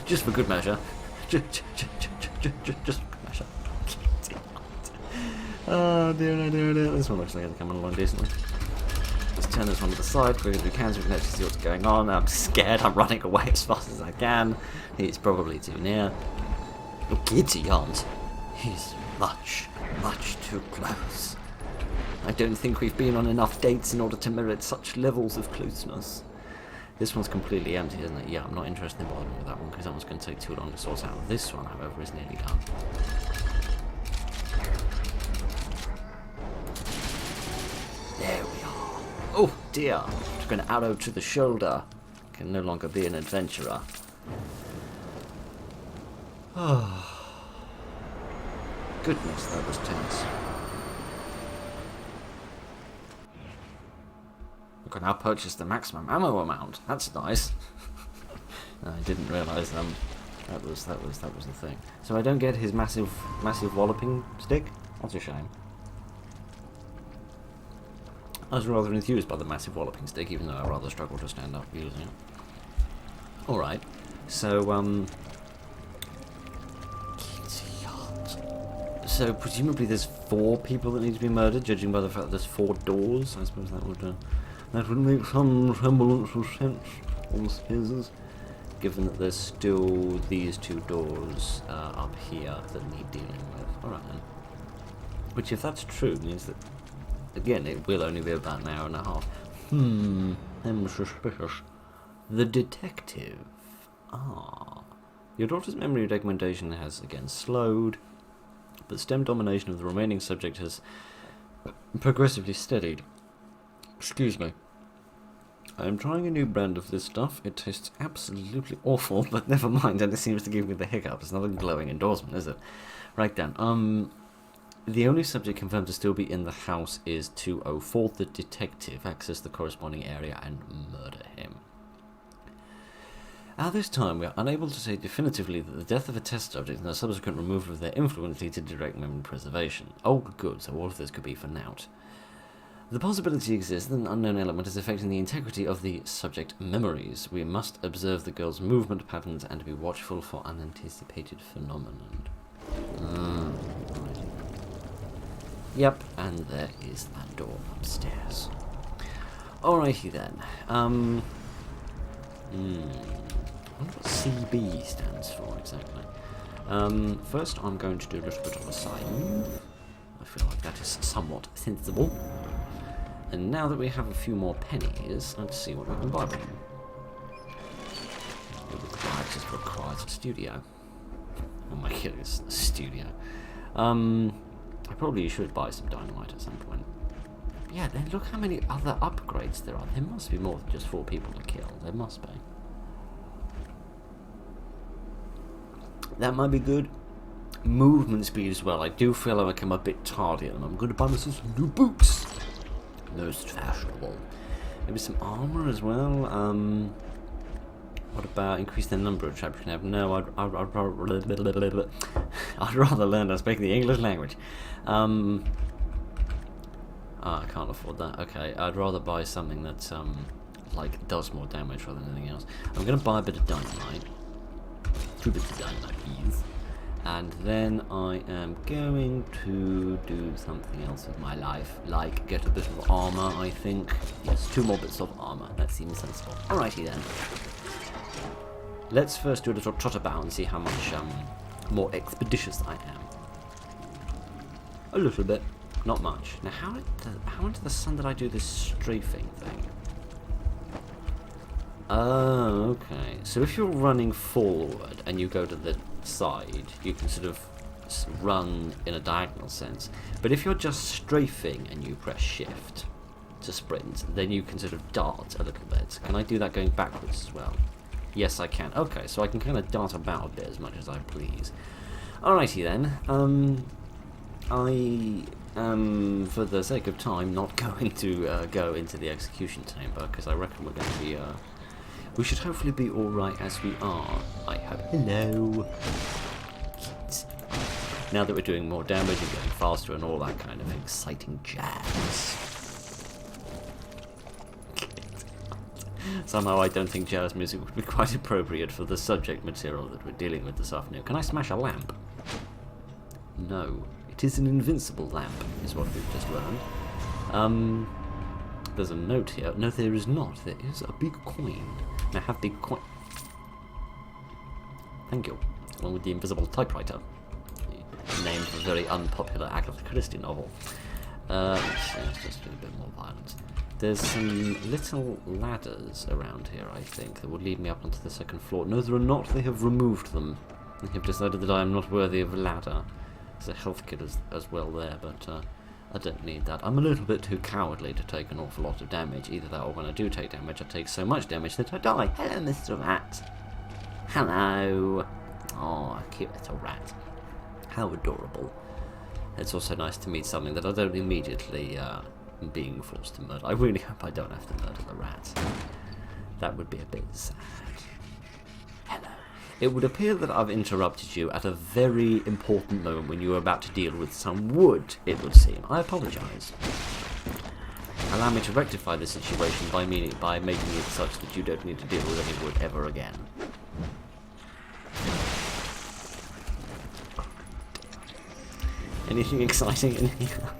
Just for good measure. Just for good measure. Oh dear, oh dear, oh dear. This one looks like it's coming along decently. Let's turn this one to the side quickly as we can so we can actually see what's going on. I'm scared, I'm running away as fast as I can. He's probably too near. Oh, giddy aunt. He's much, much too close. I don't think we've been on enough dates in order to merit such levels of closeness. This one's completely empty, isn't it? Yeah, I'm not interested in bothering with that one because that one's going to take too long to sort out. This one, however, is nearly done. There we are. Oh dear, took an arrow to the shoulder. Can no longer be an adventurer. Oh. Goodness, that was tense. I can now purchase the maximum ammo amount. That's nice. No, I didn't realise that was the thing. So I don't get his massive walloping stick. That's a shame. I was rather enthused by the massive walloping stick, even though I rather struggle to stand up using it. All right. So So presumably there's 4 people that need to be murdered, judging by the fact that there's 4 doors. I suppose that would make some semblance of sense on the cases, given that there's still these 2 doors up here that need dealing with. Alright then. Which, if that's true, means that, again, it will only be about an hour and a half. I'm suspicious. The detective. Ah. Your daughter's memory of documentation has, again, slowed, but STEM domination of the remaining subject has progressively steadied. Excuse me. I am trying a new brand of this stuff. It tastes absolutely awful, but never mind, and it seems to give me the hiccups. It's not a glowing endorsement, is it? Right then, the only subject confirmed to still be in the house is 204. The detective. Access the corresponding area and murder him. At this time, we are unable to say definitively that the death of a test subject and the subsequent removal of their influence lead to direct memory preservation. Oh, good, so all of this could be for naught. The possibility exists that an unknown element is affecting the integrity of the subject memories. We must observe the girl's movement patterns and be watchful for unanticipated phenomenon. Right. Yep, and there is that door upstairs. Alrighty then. I wonder what CB stands for exactly. First, I'm going to do a little bit of a side move. I feel like that is somewhat sensible. And now that we have a few more pennies, let's see what we can buy with them. It requires a studio. Oh my goodness, a studio. I probably should buy some dynamite at some point. But yeah, then look how many other upgrades there are. There must be more than just 4 people to kill. There must be. That might be good. Movement speed as well. I do feel like I'm a bit tardy and I'm going to buy myself some new boots. Most fashionable. Maybe some armor as well. What about increase the number of traps you can have? No, I'd rather learn to speak the English language. I can't afford that. Okay, I'd rather buy something that like does more damage rather than anything else. I'm gonna buy a bit of dynamite. 2 bits of dynamite, please. And then I am going to do something else with my life, like get a bit of armor, I think. Yes, 2 more bits of armor. That seems sensible. Alrighty then. Let's first do a little trot about and see how much more expeditious I am. A little bit, not much. Now, how into the sun did I do this strafing thing? Oh, okay. So if you're running forward and you go to the side, you can sort of run in a diagonal sense. But if you're just strafing and you press shift to sprint, then you can sort of dart a little bit. Can I do that going backwards as well? Yes, I can. Okay, so I can kind of dart about a bit as much as I please. Alrighty then. I am, for the sake of time, not going to go into the execution chamber because I reckon we're going to be. We should hopefully be alright as we are. I hope. Hello. Now that we're doing more damage and going faster and all that kind of exciting jazz. Somehow I don't think jazz music would be quite appropriate for the subject material that we're dealing with this afternoon. Can I smash a lamp? No. It is an invincible lamp, is what we've just learned. There's a note here. No, there is not. There is a big coin. Now have big coin. Thank you. Along with the invisible typewriter. The name of a very unpopular Agatha Christie novel. Let's just do a bit more violence. There's some little ladders around here, I think, that would lead me up onto the 2nd floor. No, there are not. They have removed them. They have decided that I am not worthy of a ladder. There's a health kit as well there, but I don't need that. I'm a little bit too cowardly to take an awful lot of damage. Either that or when I do take damage, I take so much damage that I die. Hello, Mr. Rat. Hello. Oh, a cute little rat. How adorable. It's also nice to meet something that I don't immediately being forced to murder. I really hope I don't have to murder the rat. That would be a bit sad. Hello. It would appear that I've interrupted you at a very important moment when you were about to deal with some wood, it would seem. I apologise. Allow me to rectify the situation by making it such that you don't need to deal with any wood ever again. Anything exciting in here?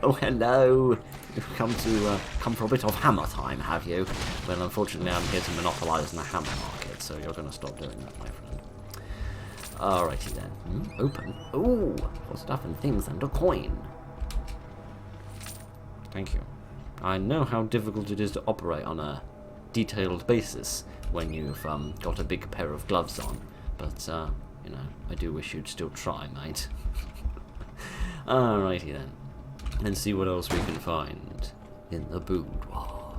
Oh, hello! You've come for a bit of hammer time, have you? Well, unfortunately, I'm here to monopolise the hammer market, so you're going to stop doing that, my friend. Alrighty then. Open. Ooh, for stuff and things and a coin. Thank you. I know how difficult it is to operate on a detailed basis when you've got a big pair of gloves on, but you know, I do wish you'd still try, mate. Alrighty then. And see what else we can find in the boudoir.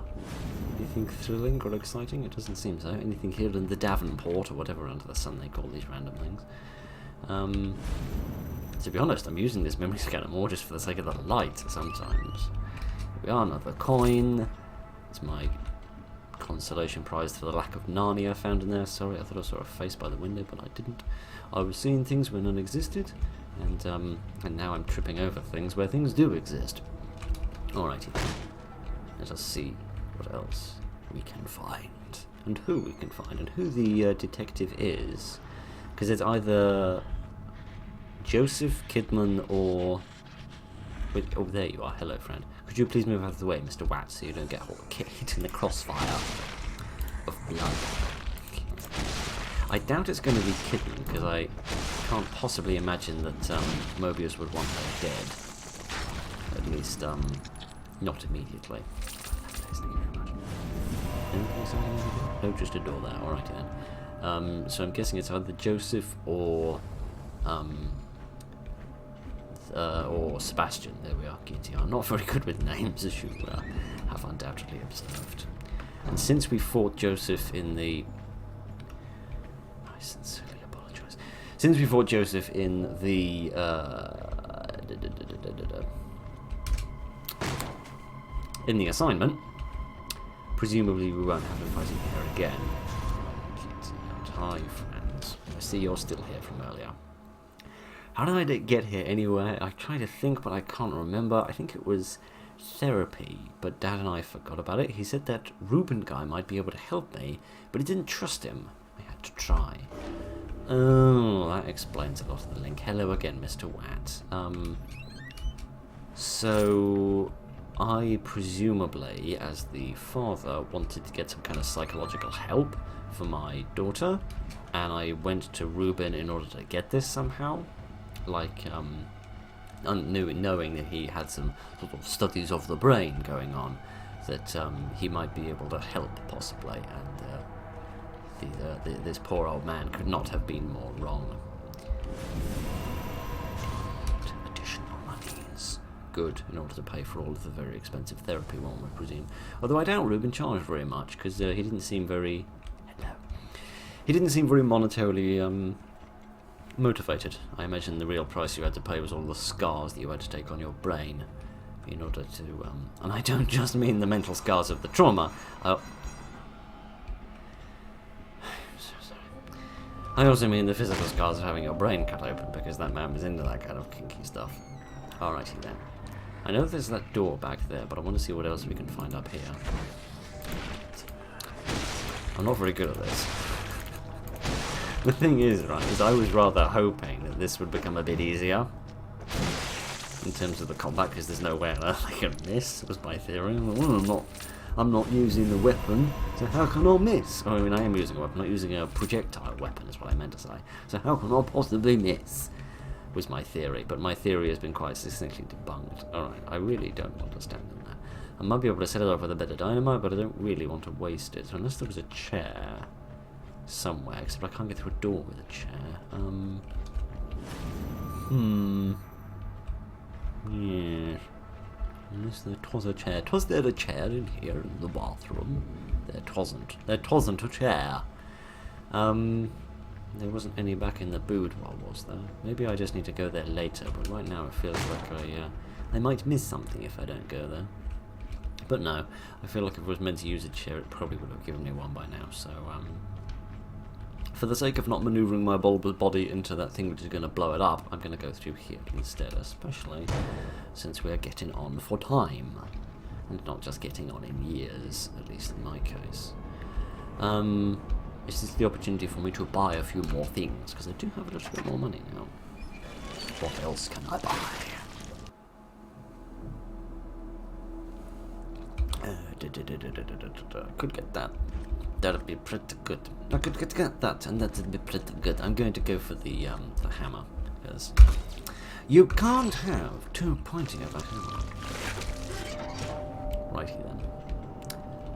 Anything thrilling or exciting? It doesn't seem so. Anything here in the Davenport or whatever under the sun they call these random things. To be honest, I'm using this memory scanner more just for the sake of the light sometimes. Here we are, another coin. It's my consolation prize for the lack of Narnia found in there. Sorry, I thought I saw a face by the window, but I didn't. I was seeing things where none existed, and now I'm tripping over things where things do exist. Alrighty, let us see what else we can find, and who we can find, and who the detective is, because it's either Joseph Kidman or... Wait, oh, there you are. Hello, friend. Could you please move out of the way, Mr. Watt, so you don't get hit in the crossfire of blood? I doubt it's going to be Kidman, because I can't possibly imagine that Mobius would want her dead. At least, not immediately. Thank you very much. No, just a door there. Alrighty then. So I'm guessing it's either Joseph or Sebastian. There we are, Kitty. I'm not very good with names, as you have undoubtedly observed. And since we fought Joseph in the... I sincerely apologise. Since we fought Joseph in the... in the assignment, presumably we won't have to fight him here again. Kitty, hi, friends. I see you're still here from earlier. How did I get here anyway? I try to think, but I can't remember. I think it was therapy, but Dad and I forgot about it. He said that Ruben guy might be able to help me, but he didn't trust him. I had to try. Oh, that explains a lot of the link. Hello again, Mr. Watt. So I presumably, as the father, wanted to get some kind of psychological help for my daughter, and I went to Ruben in order to get this somehow. Like, knowing that he had some sort of studies of the brain going on, that he might be able to help, possibly, and this poor old man could not have been more wrong. Additional monies. Good, in order to pay for all of the very expensive therapy, one would presume. Although I doubt Ruben charged very much, because he didn't seem very... Hello. He didn't seem very monetarily, motivated. I imagine the real price you had to pay was all the scars that you had to take on your brain in order to, and I don't just mean the mental scars of the trauma. I'm so sorry. I also mean the physical scars of having your brain cut open, because that man was into that kind of kinky stuff. Alrighty then. I know there's that door back there, but I want to see what else we can find up here. I'm not very good at this. The thing is, right, is I was rather hoping that this would become a bit easier in terms of the combat, because there's no way on earth I can miss, was my theory. Well, I'm not using the weapon, so how can I miss? I mean, I am using a weapon, not using a projectile weapon is what I meant to say. So how can I possibly miss, was my theory. But my theory has been quite succinctly debunked. Alright, I really don't understand them now. I might be able to set it off with a bit of dynamite, but I don't really want to waste it. So unless there was a chair somewhere, except I can't get through a door with a chair. Yeah. Unless there was a chair. Was there a chair in here in the bathroom? There twasn't. There twasn't a chair. There wasn't any back in the boudoir, was there? Maybe I just need to go there later, but right now it feels like I might miss something if I don't go there. But no, I feel like if I was meant to use a chair, it probably would have given me one by now, so, for the sake of not manoeuvring my bulbous body into that thing which is going to blow it up, I'm going to go through here instead, especially since we're getting on for time. And not just getting on in years, at least in my case. This is the opportunity for me to buy a few more things, because I do have a little bit more money now. What else can I buy? Could get that. That'd be pretty good. I could get that, and that'd be pretty good. I'm going to go for the hammer, because you can't have two pointing at a hammer. Righty then.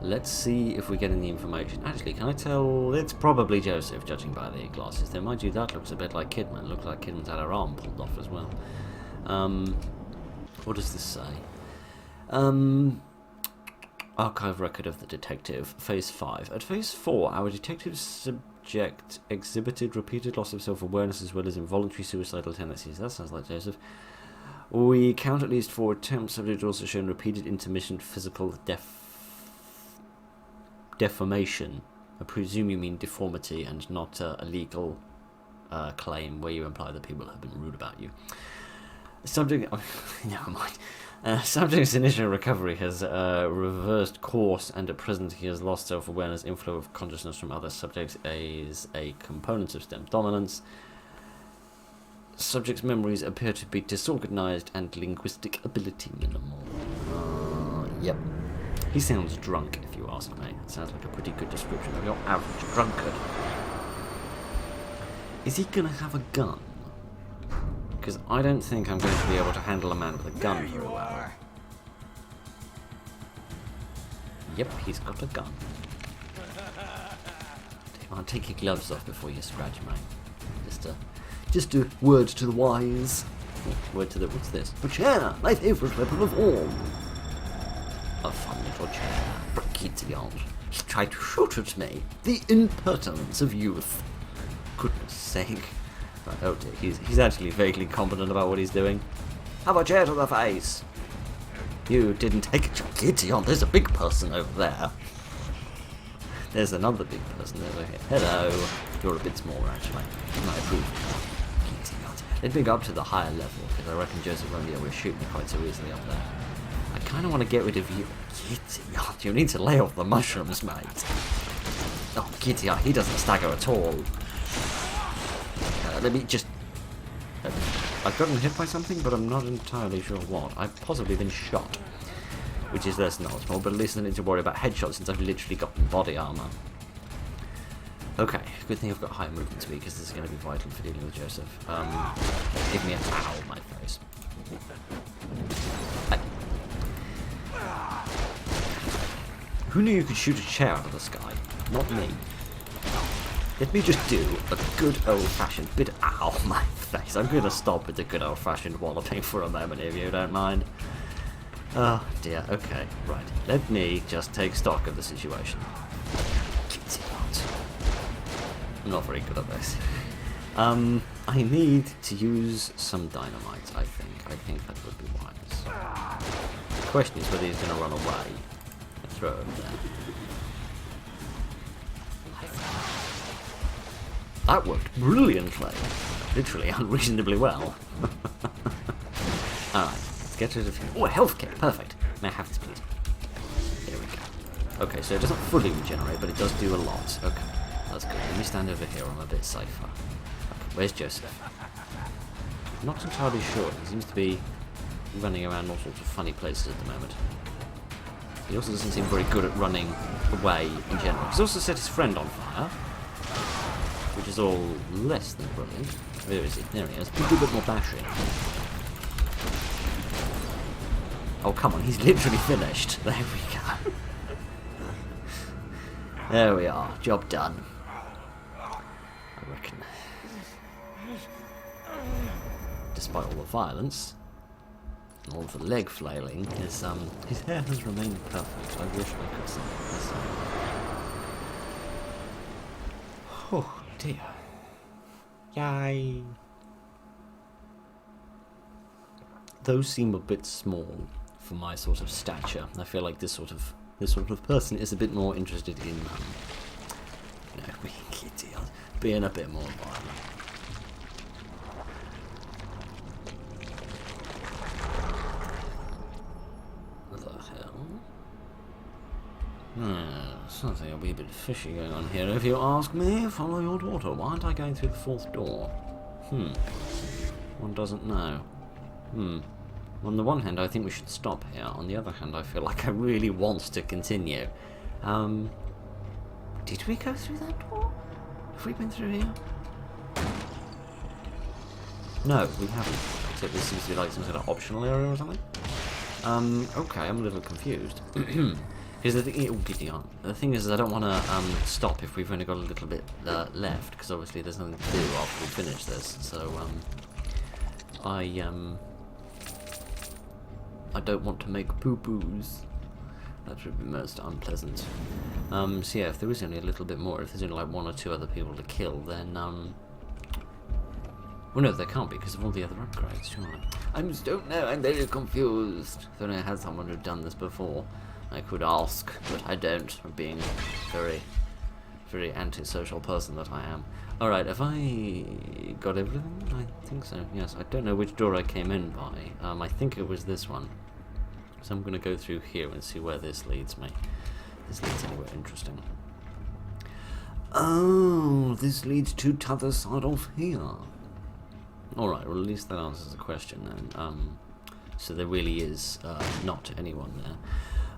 Let's see if we get any information. Actually, can I tell? It's probably Joseph, judging by the glasses. Though, mind you, that looks a bit like Kidman. Looks like Kidman's had her arm pulled off as well. What does this say? Archive record of the detective. Phase 5. At Phase 4, our detective subject exhibited repeated loss of self-awareness as well as involuntary suicidal tendencies. That sounds like Joseph. We count at least 4 attempts. Subject also shown repeated intermittent physical deformation. I presume you mean deformity and not a legal claim where you imply that people have been rude about you. Subject... Oh, never mind. Subject's initial recovery has reversed course, and at present he has lost self-awareness. Inflow of consciousness from other subjects is a component of STEM dominance. Subject's memories appear to be disorganized and linguistic ability minimal. Yep. He sounds drunk, if you ask me. It sounds like a pretty good description of your average drunkard. Is he going to have a gun? Because I don't think I'm going to be able to handle a man with a gun very well. Yep, he's got a gun. I'll take your gloves off before you scratch me. Just a word to the wise. Word to the... What's this? A chair! My favourite weapon of all! A fun little chair. Brilliant. He tried to shoot at me. The impertinence of youth. Goodness sake. Right, oh dear, he's actually vaguely competent about what he's doing. Have a chair to the face! You didn't take it, you idiot. There's a big person over there. There's another big person over here. Hello. You're a bit smaller, actually. I approve. Idiot. Let me go up to the higher level, because I reckon Joseph won't be able to shoot me quite so easily up there. I kind of want to get rid of you. Idiot. You need to lay off the mushrooms, mate. Oh, idiot. He doesn't stagger at all. Let me just... I've gotten hit by something, but I'm not entirely sure what. I've possibly been shot, which is less knowledgeable, but at least I don't need to worry about headshots since I've literally got body armor. Okay, good thing I've got higher movement speed, because this is going to be vital for dealing with Joseph. Give me a ow on my face. Who knew you could shoot a chair out of the sky? Not me. Let me just do a good old-fashioned bit of... Ow, my face. I'm going to stop with the good old-fashioned walloping for a moment, if you don't mind. Oh, dear. Okay, right. Let me just take stock of the situation. I'm not very good at this. I need to use some dynamite, I think. I think that would be wise. The question is whether he's going to run away. Let's throw it over there. That worked brilliantly. Literally unreasonably well. Alright, let's get rid of him. Oh, a health kit. Perfect. May I have this, please? There we go. Okay, so it doesn't fully regenerate, but it does do a lot. Okay, that's good. Let me stand over here. I'm a bit safer. Okay, where's Joseph? Not entirely sure. He seems to be running around all sorts of funny places at the moment. He also doesn't seem very good at running away in general. He's also set his friend on fire, which is all less than brilliant. Where is he? There he is. Could do a bit more bashing. Oh, come on. He's literally finished. There we go. There we are. Job done. I reckon. Despite all the violence, and all the leg flailing, his hair has remained perfect. I wish I could say this. Oh, dear. Yay. Those seem a bit small for my sort of stature. I feel like this sort of person is a bit more interested in being a bit more violent. What the hell? Something a wee bit fishy going on here, if you ask me. Follow your daughter. Why aren't I going through the fourth door? One doesn't know. On the one hand, I think we should stop here. On the other hand, I feel like I really want to continue. Did we go through that door? Have we been through here? No, we haven't. Except this seems to be like some sort of optional area or something. Okay, I'm a little confused. Because the thing is, I don't want to stop if we've only got a little bit left, because obviously there's nothing to do after we finish this. So I don't want to make poo-poos. That would be most unpleasant. So yeah, if there is only a little bit more, if there's only like 1 or 2 other people to kill, then well, no, there can't be because of all the other upgrades, surely. I just don't know, I'm very confused. If only I had someone who'd done this before, I could ask, but I don't, being very, very antisocial person that I am. Alright, have I got everything? I think so, yes. I don't know which door I came in by. I think it was this one. So I'm going to go through here and see where this leads me. This leads anywhere interesting. Oh, this leads to t'other side of here. Alright, well at least that answers the question then. So there really is not anyone there.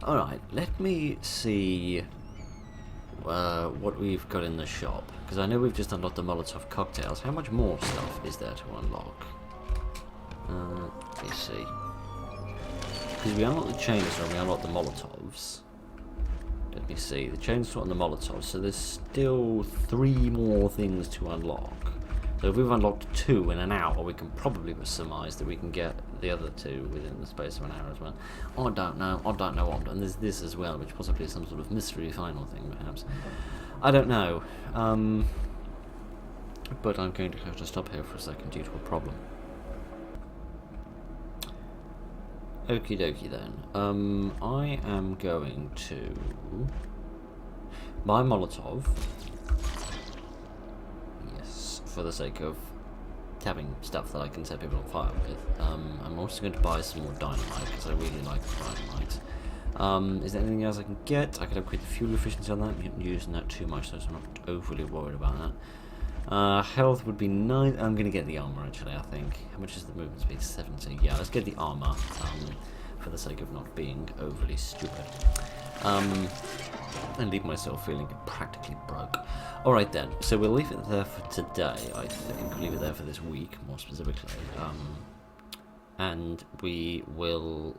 Alright, let me see what we've got in the shop. Because I know we've just unlocked the Molotov cocktails. How much more stuff is there to unlock? Let me see. Because we unlocked the chainsaw and we unlocked the Molotovs. Let me see. The chainsaw and the Molotovs. So there's still 3 more things to unlock. So if we've unlocked 2 in an hour, we can probably surmise that we can get the other 2 within the space of an hour as well. I don't know what. And there's this as well, which possibly is some sort of mystery final thing, perhaps. I don't know. But I'm going to have to stop here for a second due to a problem. Okie dokie then. I am going to buy Molotov. Yes, for the sake of having stuff that I can set people on fire with. I'm also going to buy some more dynamite because I really like the dynamite. Is there anything else I can get? I could upgrade the fuel efficiency on that. I'm not using that too much, so I'm not overly worried about that. Health would be 9. I'm going to get the armor actually, I think. How much is the movement speed? 70. Yeah, let's get the armor for the sake of not being overly stupid. And leave myself feeling practically broke. Alright then, so we'll leave it there for today, I think. We'll leave it there for this week, more specifically. And we will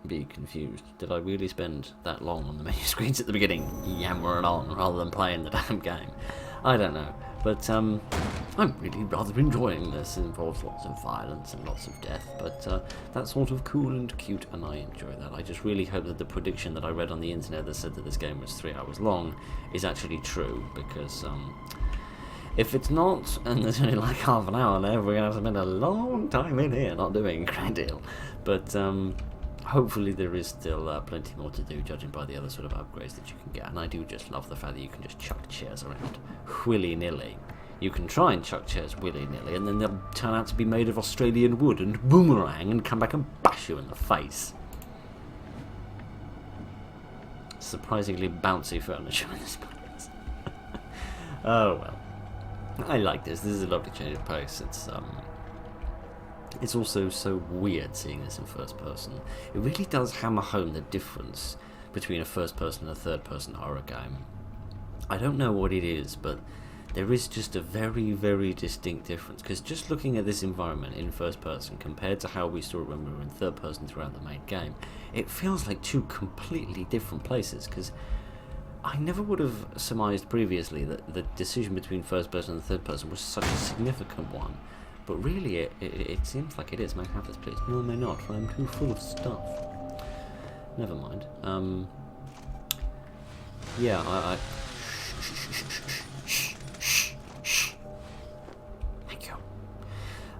be confused. Did I really spend that long on the menu screens at the beginning yammering on rather than playing the damn game? I don't know, but I'm really rather enjoying this. It involves lots of violence and lots of death, but that's sort of cool and cute, and I enjoy that. I just really hope that the prediction that I read on the internet that said that this game was 3 hours long is actually true, because if it's not, and there's only like half an hour there, we're going to have to spend a long time in here not doing a great deal. But hopefully there is still plenty more to do, judging by the other sort of upgrades that you can get. And I do just love the fact that you can just chuck chairs around willy-nilly. You can try and chuck chairs willy-nilly, and then they'll turn out to be made of Australian wood and boomerang and come back and bash you in the face. Surprisingly bouncy furniture in this place. Oh well. I like this. This is a lovely change of pace. It's also so weird seeing this in first person. It really does hammer home the difference between a first person and a third person horror game. I don't know what it is, but there is just a very, very distinct difference. Because just looking at this environment in first person compared to how we saw it when we were in third person throughout the main game, it feels like 2 completely different places. Because I never would have surmised previously that the decision between first person and third person was such a significant one. But really, it seems like it is. May I have this, please? No, may not, for I'm too full of stuff. Never mind. Yeah, Thank you.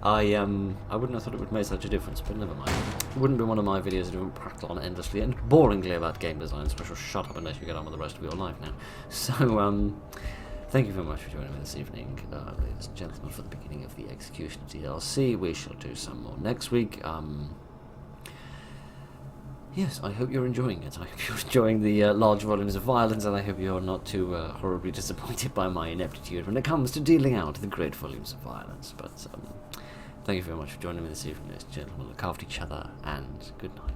I wouldn't have thought it would make such a difference, but never mind. It wouldn't be one of my videos that would prattle on endlessly and boringly about game design, so I shall shut up unless you get on with the rest of your life now. So, thank you very much for joining me this evening, ladies and gentlemen, for the beginning of the Execution DLC. We shall do some more next week. Yes, I hope you're enjoying it. I hope you're enjoying the large volumes of violence, and I hope you're not too horribly disappointed by my ineptitude when it comes to dealing out the great volumes of violence. But thank you very much for joining me this evening, ladies and gentlemen. Look after each other, and good night.